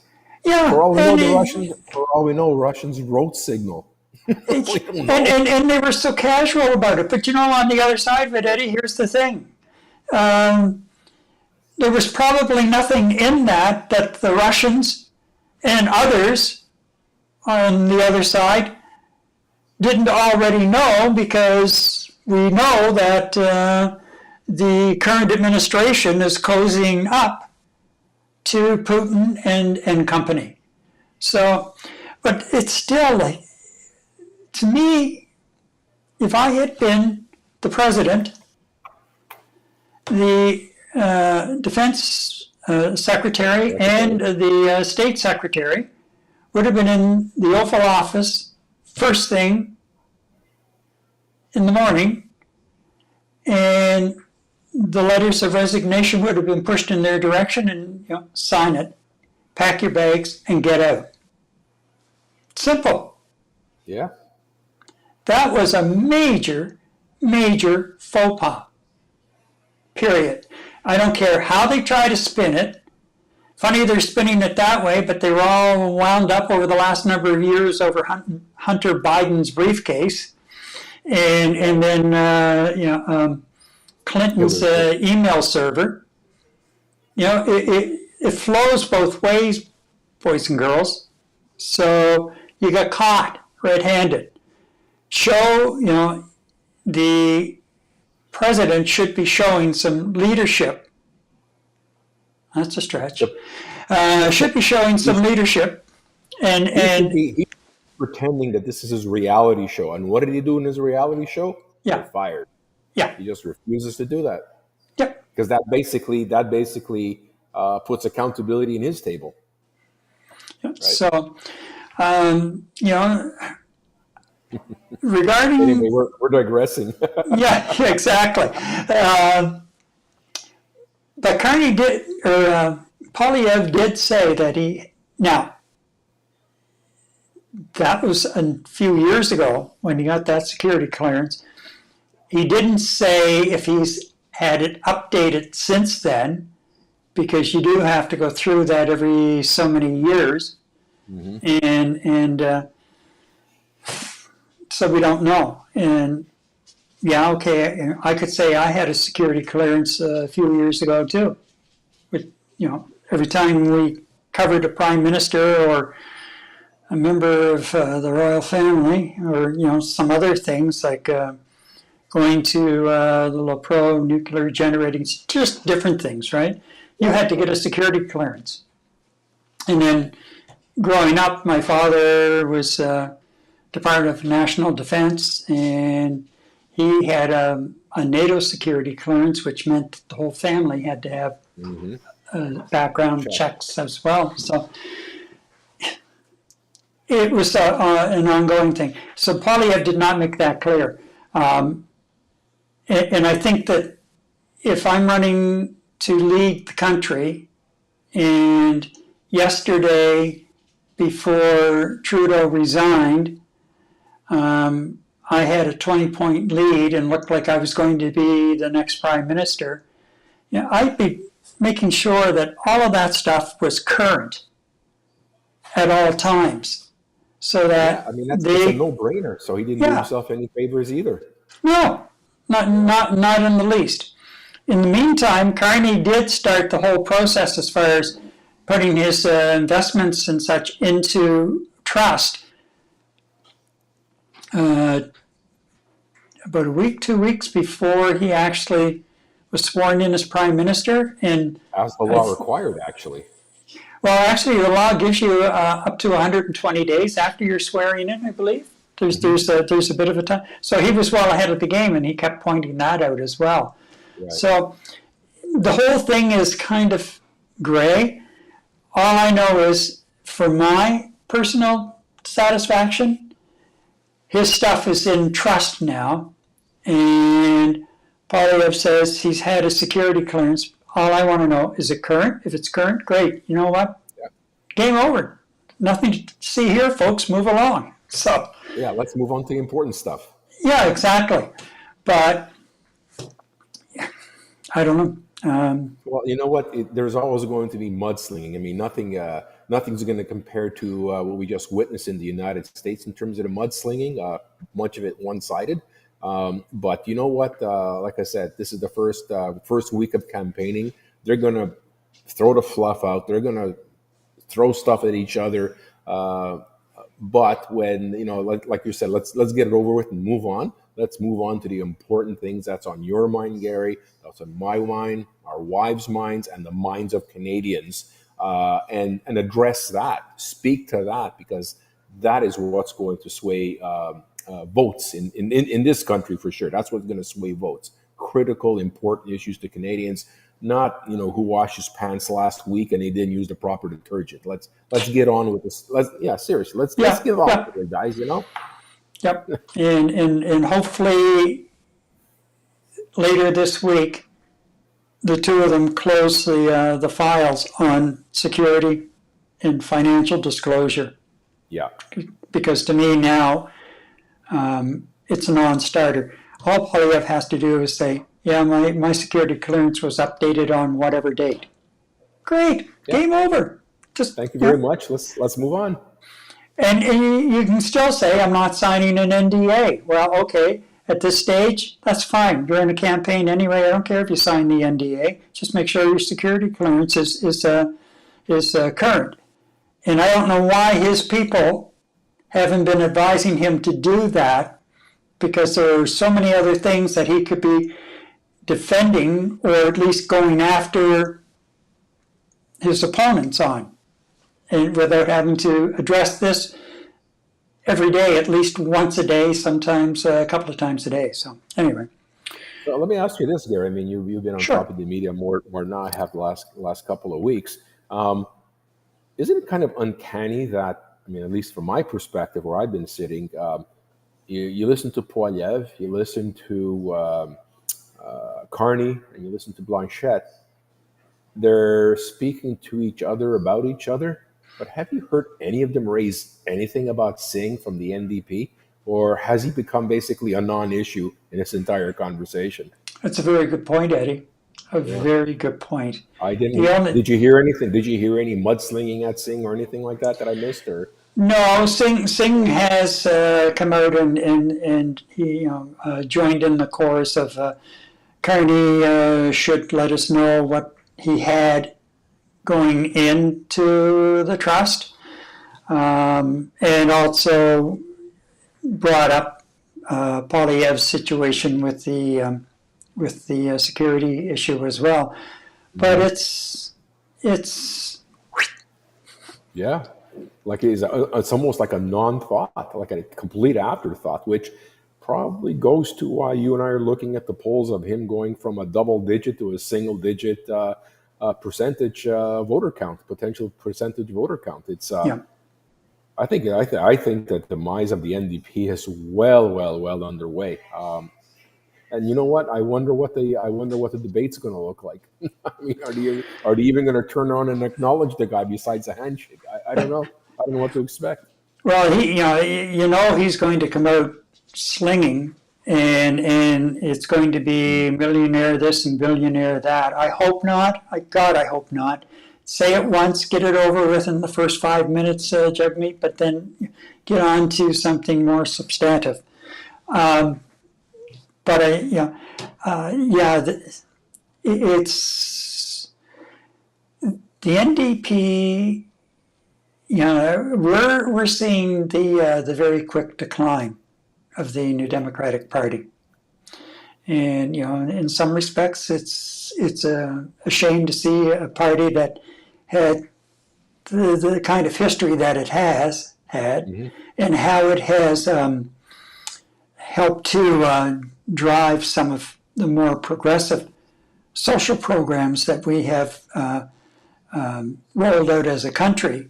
Yeah, For all we know, Russians wrote Signal. and they were so casual about it. But on the other side of it, Eddie, here's the thing: there was probably nothing in that the Russians and others on the other side didn't already know, because we know that the current administration is cozying up to Putin and company. So, but it's still like, to me, if I had been the president, the defense secretary and the state secretary would have been in the Oval Office first thing in the morning, and the letters of resignation would have been pushed in their direction, and sign it, pack your bags, and get out. Simple. Yeah. That was a major, major faux pas. Period. I don't care how they try to spin it. Funny they're spinning it that way, but they were all wound up over the last number of years over Hunter Biden's briefcase, and then Clinton's email server. It flows both ways, boys and girls. So you got caught red-handed. The president should be showing some leadership That's a stretch. Should be showing some leadership. He's pretending that this is his reality show. And what did he do in his reality show? Yeah. Get fired. Yeah. He just refuses to do that. Yep. Because that basically puts accountability in his table. Yep. Right? So, regarding... Anyway, we're digressing. Yeah, exactly. But Carney did, or Polyev did say that that was a few years ago when he got that security clearance. He didn't say if he's had it updated since then, because you do have to go through that every so many years. And so we don't know. And yeah, okay, I could say I had a security clearance a few years ago too. But, every time we covered a prime minister or a member of the royal family, or, some other things like going to the La Pro nuclear generating, just different things, right? You had to get a security clearance. And then growing up, my father was Department of National Defense, and he had a NATO security clearance, which meant the whole family had to have background checks as well. So it was an ongoing thing. So Polyev did not make that clear. And I think that if I'm running to lead the country, and yesterday, before Trudeau resigned, I had a 20-point lead and looked like I was going to be the next prime minister. I'd be making sure that all of that stuff was current at all times, so that that's a no-brainer. So he didn't do himself any favors either. No, not in the least. In the meantime, Carney did start the whole process as far as putting his investments and such into trust. About a week, 2 weeks before he actually was sworn in as prime minister. And as the law required, actually. Well, actually, the law gives you up to 120 days after you're swearing in, I believe. There's a bit of a time. So he was well ahead of the game, and he kept pointing that out as well. Right. So the whole thing is kind of gray. All I know is, for my personal satisfaction, his stuff is in trust now, and Polyev says he's had a security clearance. All I want to know, is it current? If it's current, great. You know what? Yeah. Game over. Nothing to see here, folks. Move along. So yeah, let's move on to the important stuff. Yeah, exactly. But I don't know. Well, you know what? There's always going to be mudslinging. I mean, nothing's going to compare to what we just witnessed in the United States in terms of the mudslinging. Much of it one-sided. But you know what? Like I said, this is the first week of campaigning. They're going to throw the fluff out. They're going to throw stuff at each other. But when, like you said, let's get it over with and move on. Let's move on to the important things that's on your mind, Gary. That's on my mind, our wives' minds, and the minds of Canadians, and address that. Speak to that, because that is what's going to sway votes in this country for sure. That's what's going to sway votes. Critical, important issues to Canadians. Not who washed his pants last week and he didn't use the proper detergent. Let's get on with this. Seriously. Let's get on with it, guys. Yep. And hopefully later this week, the two of them close the files on security and financial disclosure. Yeah. Because to me now, it's a non-starter. All Polyev has to do is say, yeah, my security clearance was updated on whatever date. Great. Yeah. Game over. Just thank you very much. Let's move on. And you can still say, I'm not signing an NDA. Well, okay, at this stage, that's fine. You're in a campaign anyway. I don't care if you sign the NDA. Just make sure your security clearance is current. And I don't know why his people haven't been advising him to do that, because there are so many other things that he could be defending, or at least going after his opponents on, and without having to address this every day, at least once a day, sometimes a couple of times a day. So anyway. So let me ask you this, Gary. I mean, you've been on Sure. top of the media more than I have the last couple of weeks. Isn't it kind of uncanny that, I mean, at least from my perspective, where I've been sitting, you listen to Poiliev, you listen to Carney, and you listen to Blanchette. They're speaking to each other about each other, but have you heard any of them raise anything about Singh from the NDP? Or has he become basically a non-issue in this entire conversation? That's a very good point, Eddie. Very good point. I didn't. Did you hear anything? Did you hear any mudslinging at Singh or anything like that I missed? Or No, Singh has come out and he joined in the chorus of Carney should let us know what he had going into the trust, and also brought up Poiliev's situation with the security issue as well. But it's yeah, like it's almost like a non-thought, like a complete afterthought, which probably goes to why you and I are looking at the polls of him going from a double-digit to a single-digit percentage voter count, potential percentage voter count. It's yeah. I think that the demise of the NDP is well underway. And you know what? I wonder what the debate's going to look like. I mean, are they even going to turn around and acknowledge the guy besides a handshake? I don't know. I don't know what to expect. Well, he's going to come out slinging, and it's going to be millionaire this and billionaire that. I hope not. I hope not. Say it once, get it over with in the first 5 minutes, Jagmeet, but then get on to something more substantive. But it's the NDP. We're seeing the very quick decline of the New Democratic Party, and in some respects, it's a shame to see a party that had the kind of history that it has had, mm-hmm. and how it has helped to drive some of the more progressive social programs that we have rolled out as a country.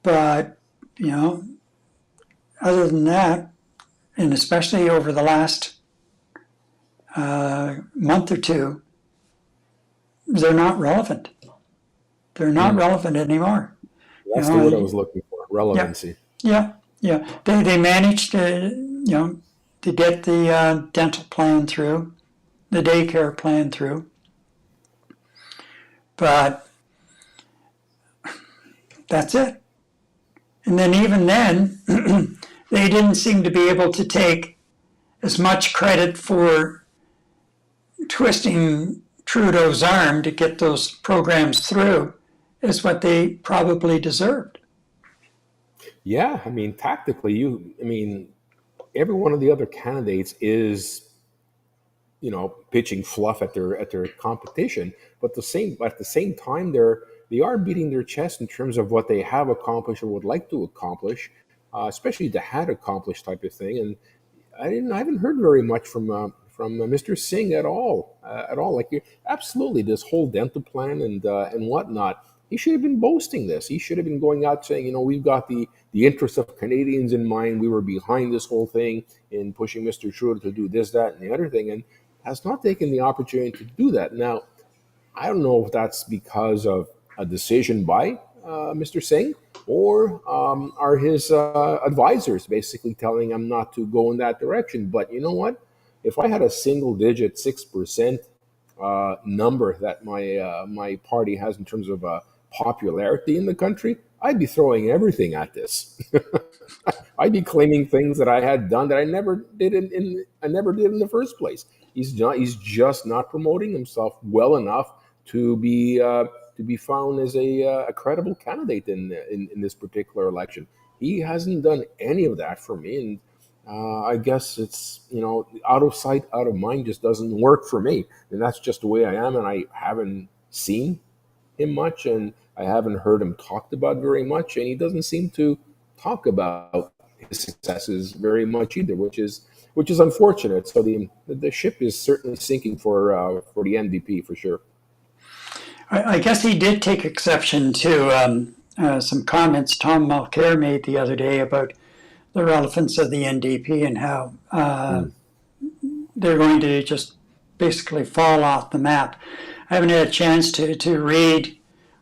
But, other than that, and especially over the last month or two, they're not relevant. They're not relevant anymore. That's the word I was looking for, relevancy. Yeah. They managed to, to get the dental plan through, the daycare plan through. But that's it. And then even then, they didn't seem to be able to take as much credit for twisting Trudeau's arm to get those programs through as what they probably deserved. Yeah, I mean, tactically, every one of the other candidates is, pitching fluff at their competition, but at the same time, they are beating their chest in terms of what they have accomplished or would like to accomplish, especially the had accomplished type of thing. And I haven't heard very much from Mr. Singh at all. Like, absolutely, this whole dental plan and whatnot. He should have been boasting this. He should have been going out saying, we've got the interests of Canadians in mind. We were behind this whole thing in pushing Mr. Trudeau to do this, that, and the other thing, and has not taken the opportunity to do that. Now, I don't know if that's because of a decision by Mr. Singh, or are his advisors basically telling him not to go in that direction. But you know what? If I had a single-digit 6% number that my party has in terms of popularity in the country, I'd be throwing everything at this. I'd be claiming things that I had done that I never did in the first place. He's just not promoting himself well enough to be found as a credible candidate in this particular election. He hasn't done any of that for me, and I guess it's out of sight, out of mind just doesn't work for me, and that's just the way I am. And I haven't seen him much, and I haven't heard him talked about very much, and he doesn't seem to talk about his successes very much either, which is unfortunate. So the ship is certainly sinking for the NDP for sure. I guess he did take exception to some comments Tom Mulcair made the other day about the relevance of the NDP and how they're going to just basically fall off the map. I haven't had a chance to read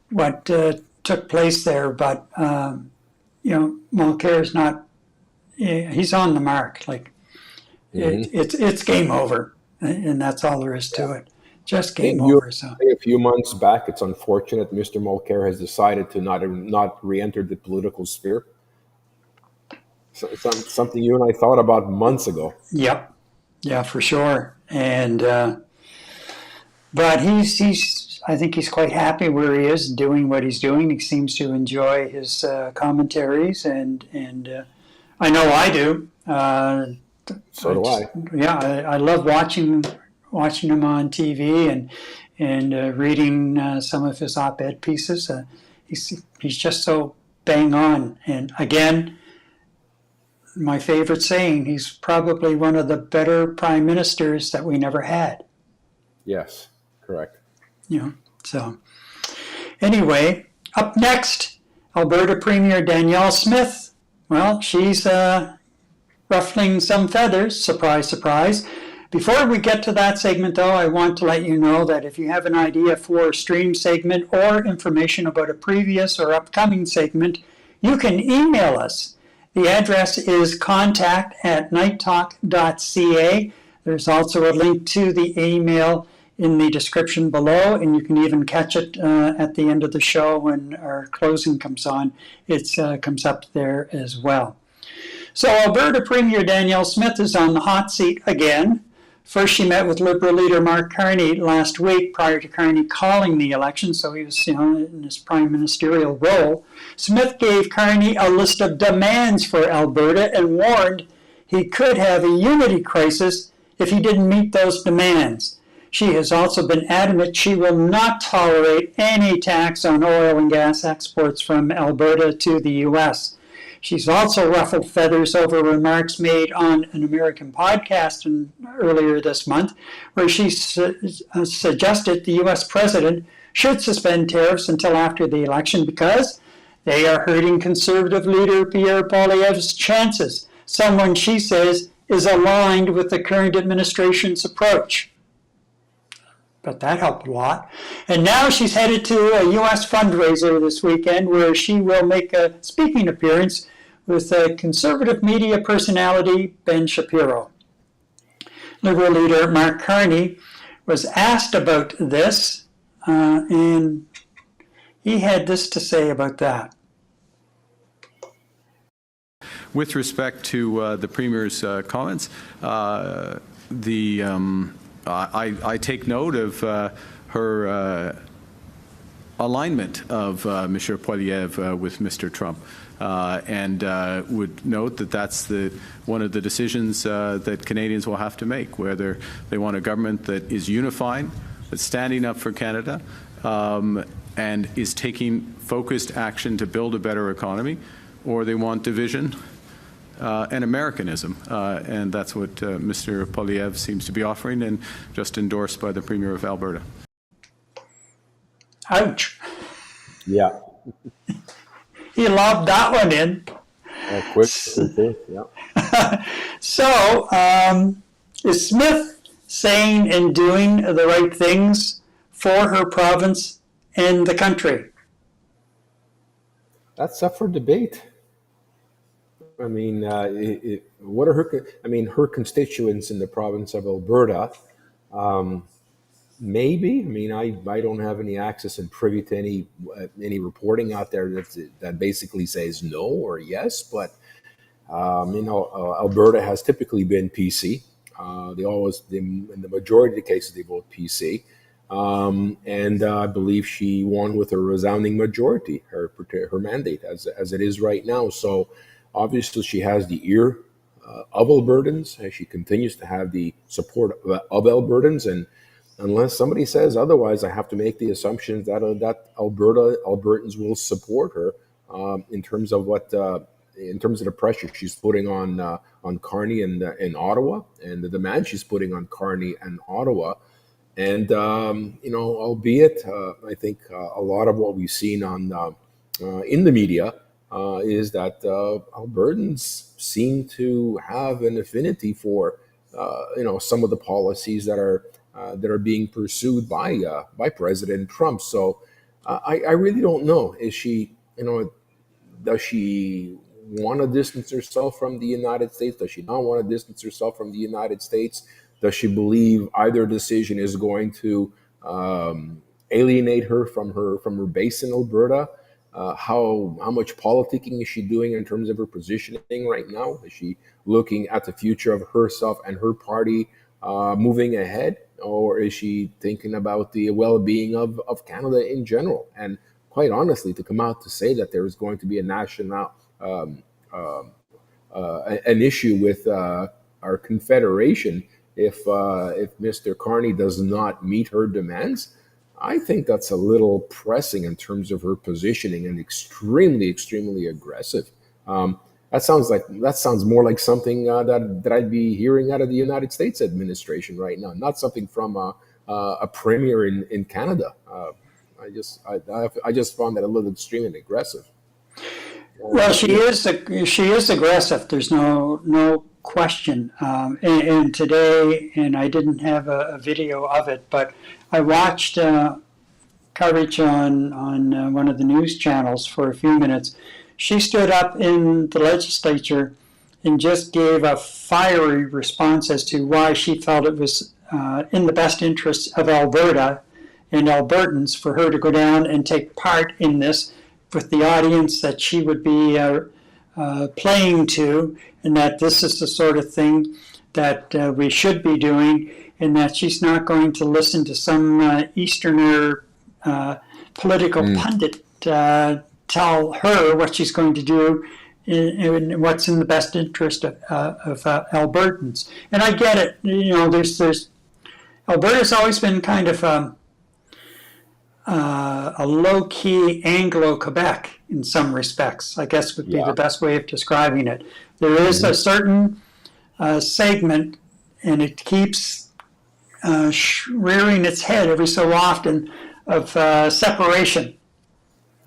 what took place there, but Mulcair is not. He's on the mark. Like it's game over, and that's all there is to it. Just game over. So a few months back, it's unfortunate Mr. Mulcair has decided to not re-enter the political sphere. So it's something you and I thought about months ago. Yep. Yeah, for sure. And but he's I think he's quite happy where he is doing what he's doing. He seems to enjoy his commentaries, and I know I do. So do I. Yeah, I love watching him on TV and reading some of his op-ed pieces. He's just so bang on. And again, my favorite saying, he's probably one of the better prime ministers that we never had. Yes, correct. So anyway, up next, Alberta Premier Danielle Smith. Well, she's ruffling some feathers, surprise, surprise. Before we get to that segment, though, I want to let you know that if you have an idea for a stream segment or information about a previous or upcoming segment, you can email us. The address is contact@nighttalk.ca. There's also a link to the email in the description below, and you can even catch it at the end of the show when our closing comes on. It comes up there as well. So Alberta Premier Danielle Smith is on the hot seat again. First, she met with Liberal leader Mark Carney last week prior to Carney calling the election, so he was in his prime ministerial role. Smith gave Carney a list of demands for Alberta and warned he could have a unity crisis if he didn't meet those demands. She has also been adamant she will not tolerate any tax on oil and gas exports from Alberta to the U.S. She's also ruffled feathers over remarks made on an American podcast earlier this month, where she suggested the U.S. president should suspend tariffs until after the election because they are hurting conservative leader Pierre Poilievre's chances, someone she says is aligned with the current administration's approach. But that helped a lot. And now she's headed to a U.S. fundraiser this weekend where she will make a speaking appearance with conservative media personality Ben Shapiro. Liberal leader Mark Carney was asked about this, and he had this to say about that. With respect to the Premier's comments, I take note of her alignment of Mr. Poilievre with Mr. Trump, and would note that that's one of the decisions that Canadians will have to make, whether they want a government that is unifying, that's standing up for Canada, and is taking focused action to build a better economy, or they want division and Americanism, and that's what Mr. Poilievre seems to be offering, and just endorsed by the Premier of Alberta. Ouch. Yeah. He lobbed that one in. Quick. Yeah. So, is Smith saying and doing the right things for her province and the country? That's up for debate. I mean, what are her constituents in the province of Alberta? Maybe. I mean, I don't have any access and privy to any reporting out there that basically says no or yes. But Alberta has typically been PC. In the majority of the cases, they vote PC. And I believe she won with a resounding majority, her mandate as it is right now. So obviously she has the ear of Albertans, and she continues to have the support of Albertans. And unless somebody says otherwise, I have to make the assumption that Albertans will support her in terms of in terms of the pressure she's putting on Carney and in Ottawa, and the demand she's putting on Carney and Ottawa. And albeit I think a lot of what we've seen in the media is that Albertans seem to have an affinity for some of the policies that are being pursued by President Trump. So I really don't know. Is she, does she want to distance herself from the United States? Does she not want to distance herself from the United States? Does she believe either decision is going to alienate her from her base in Alberta? How much politicking is she doing in terms of her positioning right now? Is she looking at the future of herself and her party moving ahead, or is she thinking about the well-being of Canada in general? And quite honestly, to come out to say that there is going to be a national an issue with our confederation if Mr. Carney does not meet her demands, I think that's a little pressing in terms of her positioning and extremely, extremely aggressive. That sounds more like something that I'd be hearing out of the United States administration right now, not something from a premier in Canada. I just found that a little extremely aggressive. Well, she is aggressive. There's no question. And today, and I didn't have a video of it, but I watched coverage on one of the news channels for a few minutes. She stood up in the legislature and just gave a fiery response as to why she felt it was in the best interests of Alberta and Albertans for her to go down and take part in this with the audience that she would be playing to, and that this is the sort of thing that we should be doing, and that she's not going to listen to some Easterner political pundit tell her what she's going to do and what's in the best interest of Albertans. And I get it. There's Alberta's always been kind of a low-key Anglo-Quebec in some respects, I guess would be the best way of describing it. There is a certain segment, and it keeps rearing its head every so often, of separation.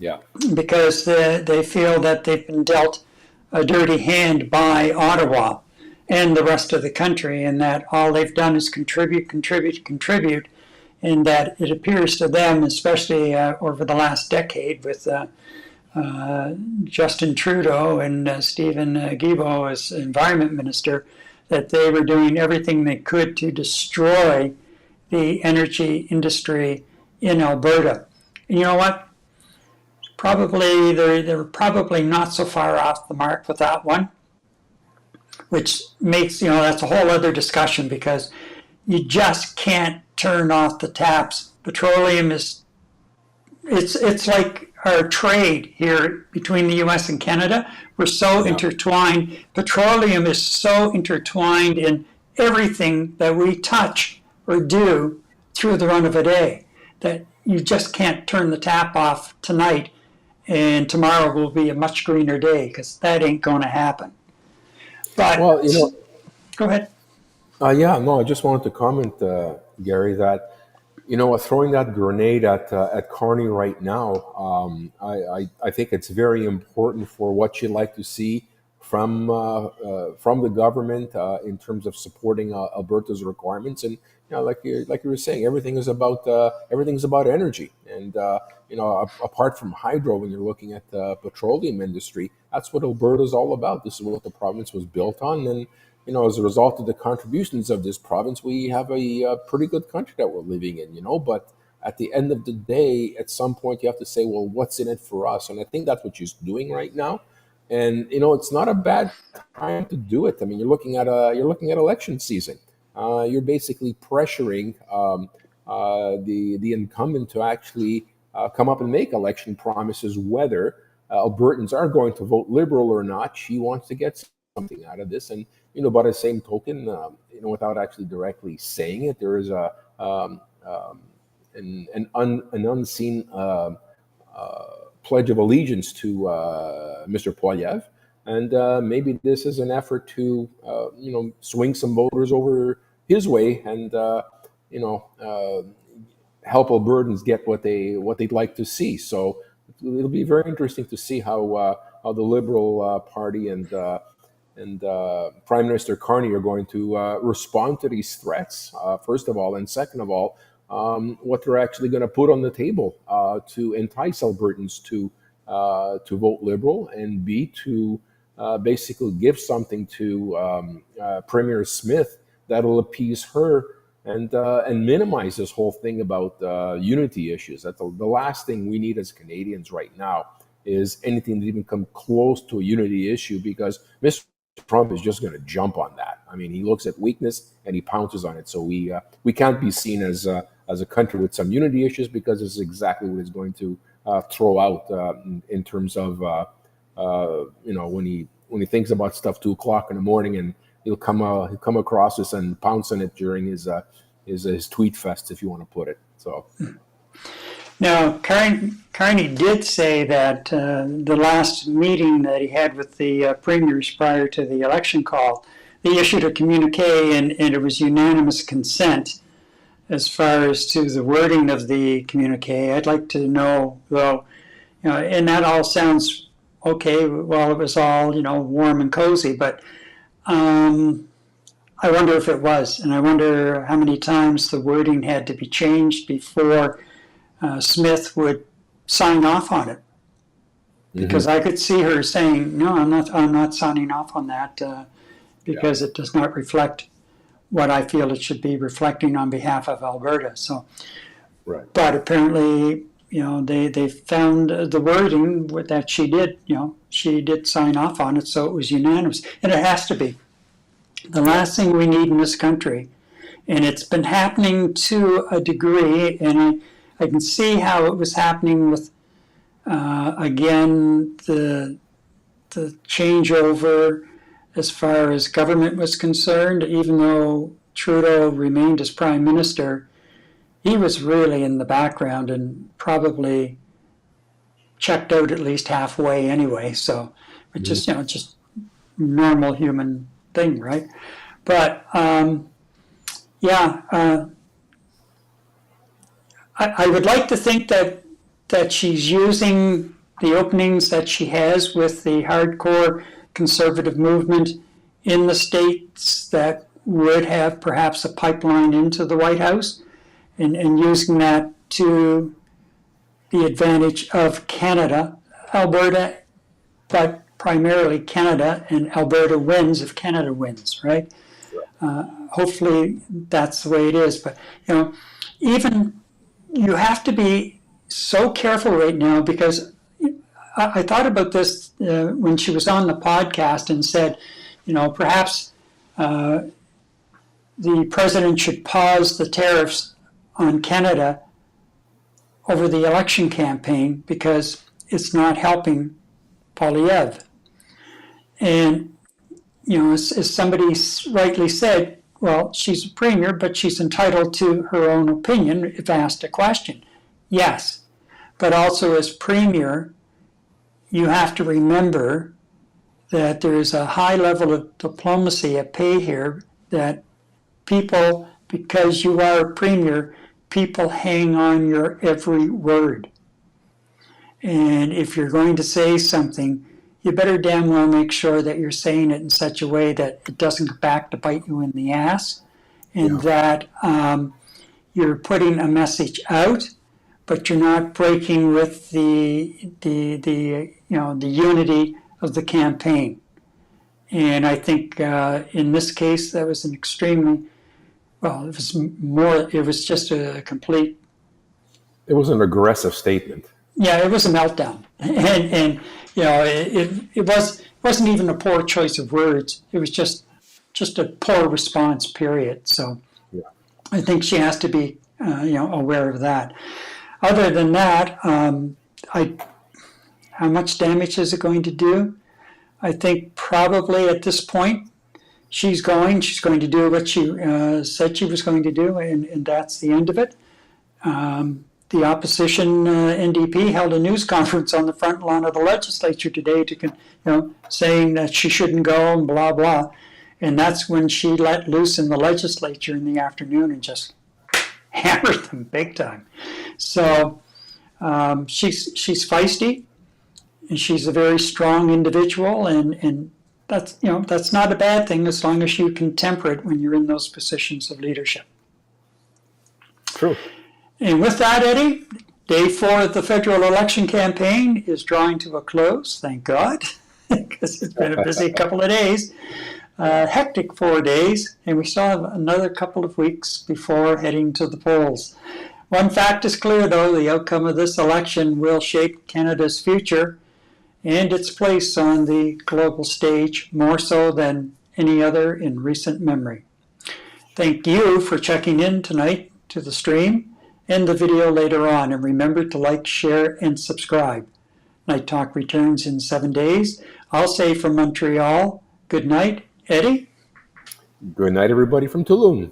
Yeah. Because they feel that they've been dealt a dirty hand by Ottawa and the rest of the country, and that all they've done is contribute, and that it appears to them, especially over the last decade with Justin Trudeau and Stephen Guilbeault as Environment Minister, that they were doing everything they could to destroy the energy industry in Alberta. And you know what? Probably they're probably not so far off the mark with that one, which makes, that's a whole other discussion, because you just can't turn off the taps. Petroleum it's like our trade here between the US and Canada. We're so intertwined. Petroleum is so intertwined in everything that we touch or do through the run of a day that you just can't turn the tap off tonight and tomorrow will be a much greener day, because that ain't going to happen. But go ahead. I just wanted to comment, Gary, that throwing that grenade at Carney right now, I think it's very important for what you'd like to see from the government in terms of supporting Alberta's requirements. And like you were saying, everything's about energy. And apart from hydro, when you're looking at the petroleum industry, that's what Alberta's all about. This is what the province was built on, and as a result of the contributions of this province, we have a pretty good country that we're living in, But at the end of the day, at some point, you have to say, well, what's in it for us? And I think that's what she's doing right now. And it's not a bad time to do it. I mean, you're looking at election season. You're basically pressuring the incumbent to actually come up and make election promises, whether Albertans are going to vote Liberal or not. She wants to get something out of this, and by the same token, without actually directly saying it, there is a an unseen pledge of allegiance to Mr. Poilievre. And maybe this is an effort to, swing some voters over his way and, help Albertans get what they'd like to see. So it'll be very interesting to see how the Liberal Party and Prime Minister Carney are going to respond to these threats, first of all, and second of all, what they're actually going to put on the table to entice Albertans to vote Liberal, and B, to basically give something to Premier Smith that'll appease her and minimize this whole thing about unity issues. That's the last thing we need as Canadians right now is anything that even come close to a unity issue, because Mr. Trump is just going to jump on that. I mean, he looks at weakness and he pounces on it. So we can't be seen as a country with some unity issues, because this is exactly what he's going to throw out in terms of when he thinks about stuff 2 o'clock in the morning, and he'll come across this and pounce on it during his tweet fest, if you want to put it. So. Now, Carney did say that the last meeting that he had with the premiers prior to the election call, they issued a communique, and it was unanimous consent as far as to the wording of the communique. I'd like to know, though, and that all sounds okay. Well, it was all, warm and cozy, but I wonder if it was, and I wonder how many times the wording had to be changed before Smith would sign off on it, because I could see her saying, "No, I'm not signing off on that because it does not reflect what I feel it should be reflecting on behalf of Alberta." So, right. But apparently, they found the wording that she did. She did sign off on it, so it was unanimous, and it has to be. The last thing we need in this country, and it's been happening to a degree, and I can see how it was happening with, again, the changeover as far as government was concerned. Even though Trudeau remained as Prime Minister, he was really in the background and probably checked out at least halfway anyway. So, but just normal human thing, right? But I would like to think that she's using the openings that she has with the hardcore conservative movement in the states that would have perhaps a pipeline into the White House, and using that to the advantage of Canada, Alberta, but primarily Canada, and Alberta wins if Canada wins, right? Hopefully that's the way it is. But, even you have to be so careful right now, because I thought about this when she was on the podcast and said, perhaps the president should pause the tariffs on Canada over the election campaign because it's not helping Poilievre. And, as somebody rightly said, well, she's a premier, but she's entitled to her own opinion if asked a question. Yes, but also as premier, you have to remember that there is a high level of diplomacy at play here, that people, because you are a premier, people hang on your every word. And if you're going to say something, you better damn well make sure that you're saying it in such a way that it doesn't go back to bite you in the ass, and that you're putting a message out, but you're not breaking with the unity of the campaign. And I think in this case, that was an extremely, it was just a complete. It was an aggressive statement. Yeah, it was a meltdown, and it wasn't even a poor choice of words. It was just a poor response, period. So I think she has to be aware of that. Other than that, how much damage is it going to do? I think probably at this point she's going to do what she said she was going to do, and that's the end of it. The opposition NDP held a news conference on the front lawn of the legislature today saying that she shouldn't go and blah, blah. And that's when she let loose in the legislature in the afternoon and just hammered them big time. So she's feisty, and she's a very strong individual, and that's not a bad thing as long as you can temper it when you're in those positions of leadership. True. And with that, Eddie, day 4 of the federal election campaign is drawing to a close, thank God, because it's been a busy couple of days. Hectic 4 days, and we still have another couple of weeks before heading to the polls. One fact is clear, though: the outcome of this election will shape Canada's future and its place on the global stage more so than any other in recent memory. Thank you for checking in tonight to the stream and the video later on, and remember to like, share, and subscribe. Night Talk returns in 7 days. I'll say from Montreal, good night. Eddie? Good night, everybody from Tulum.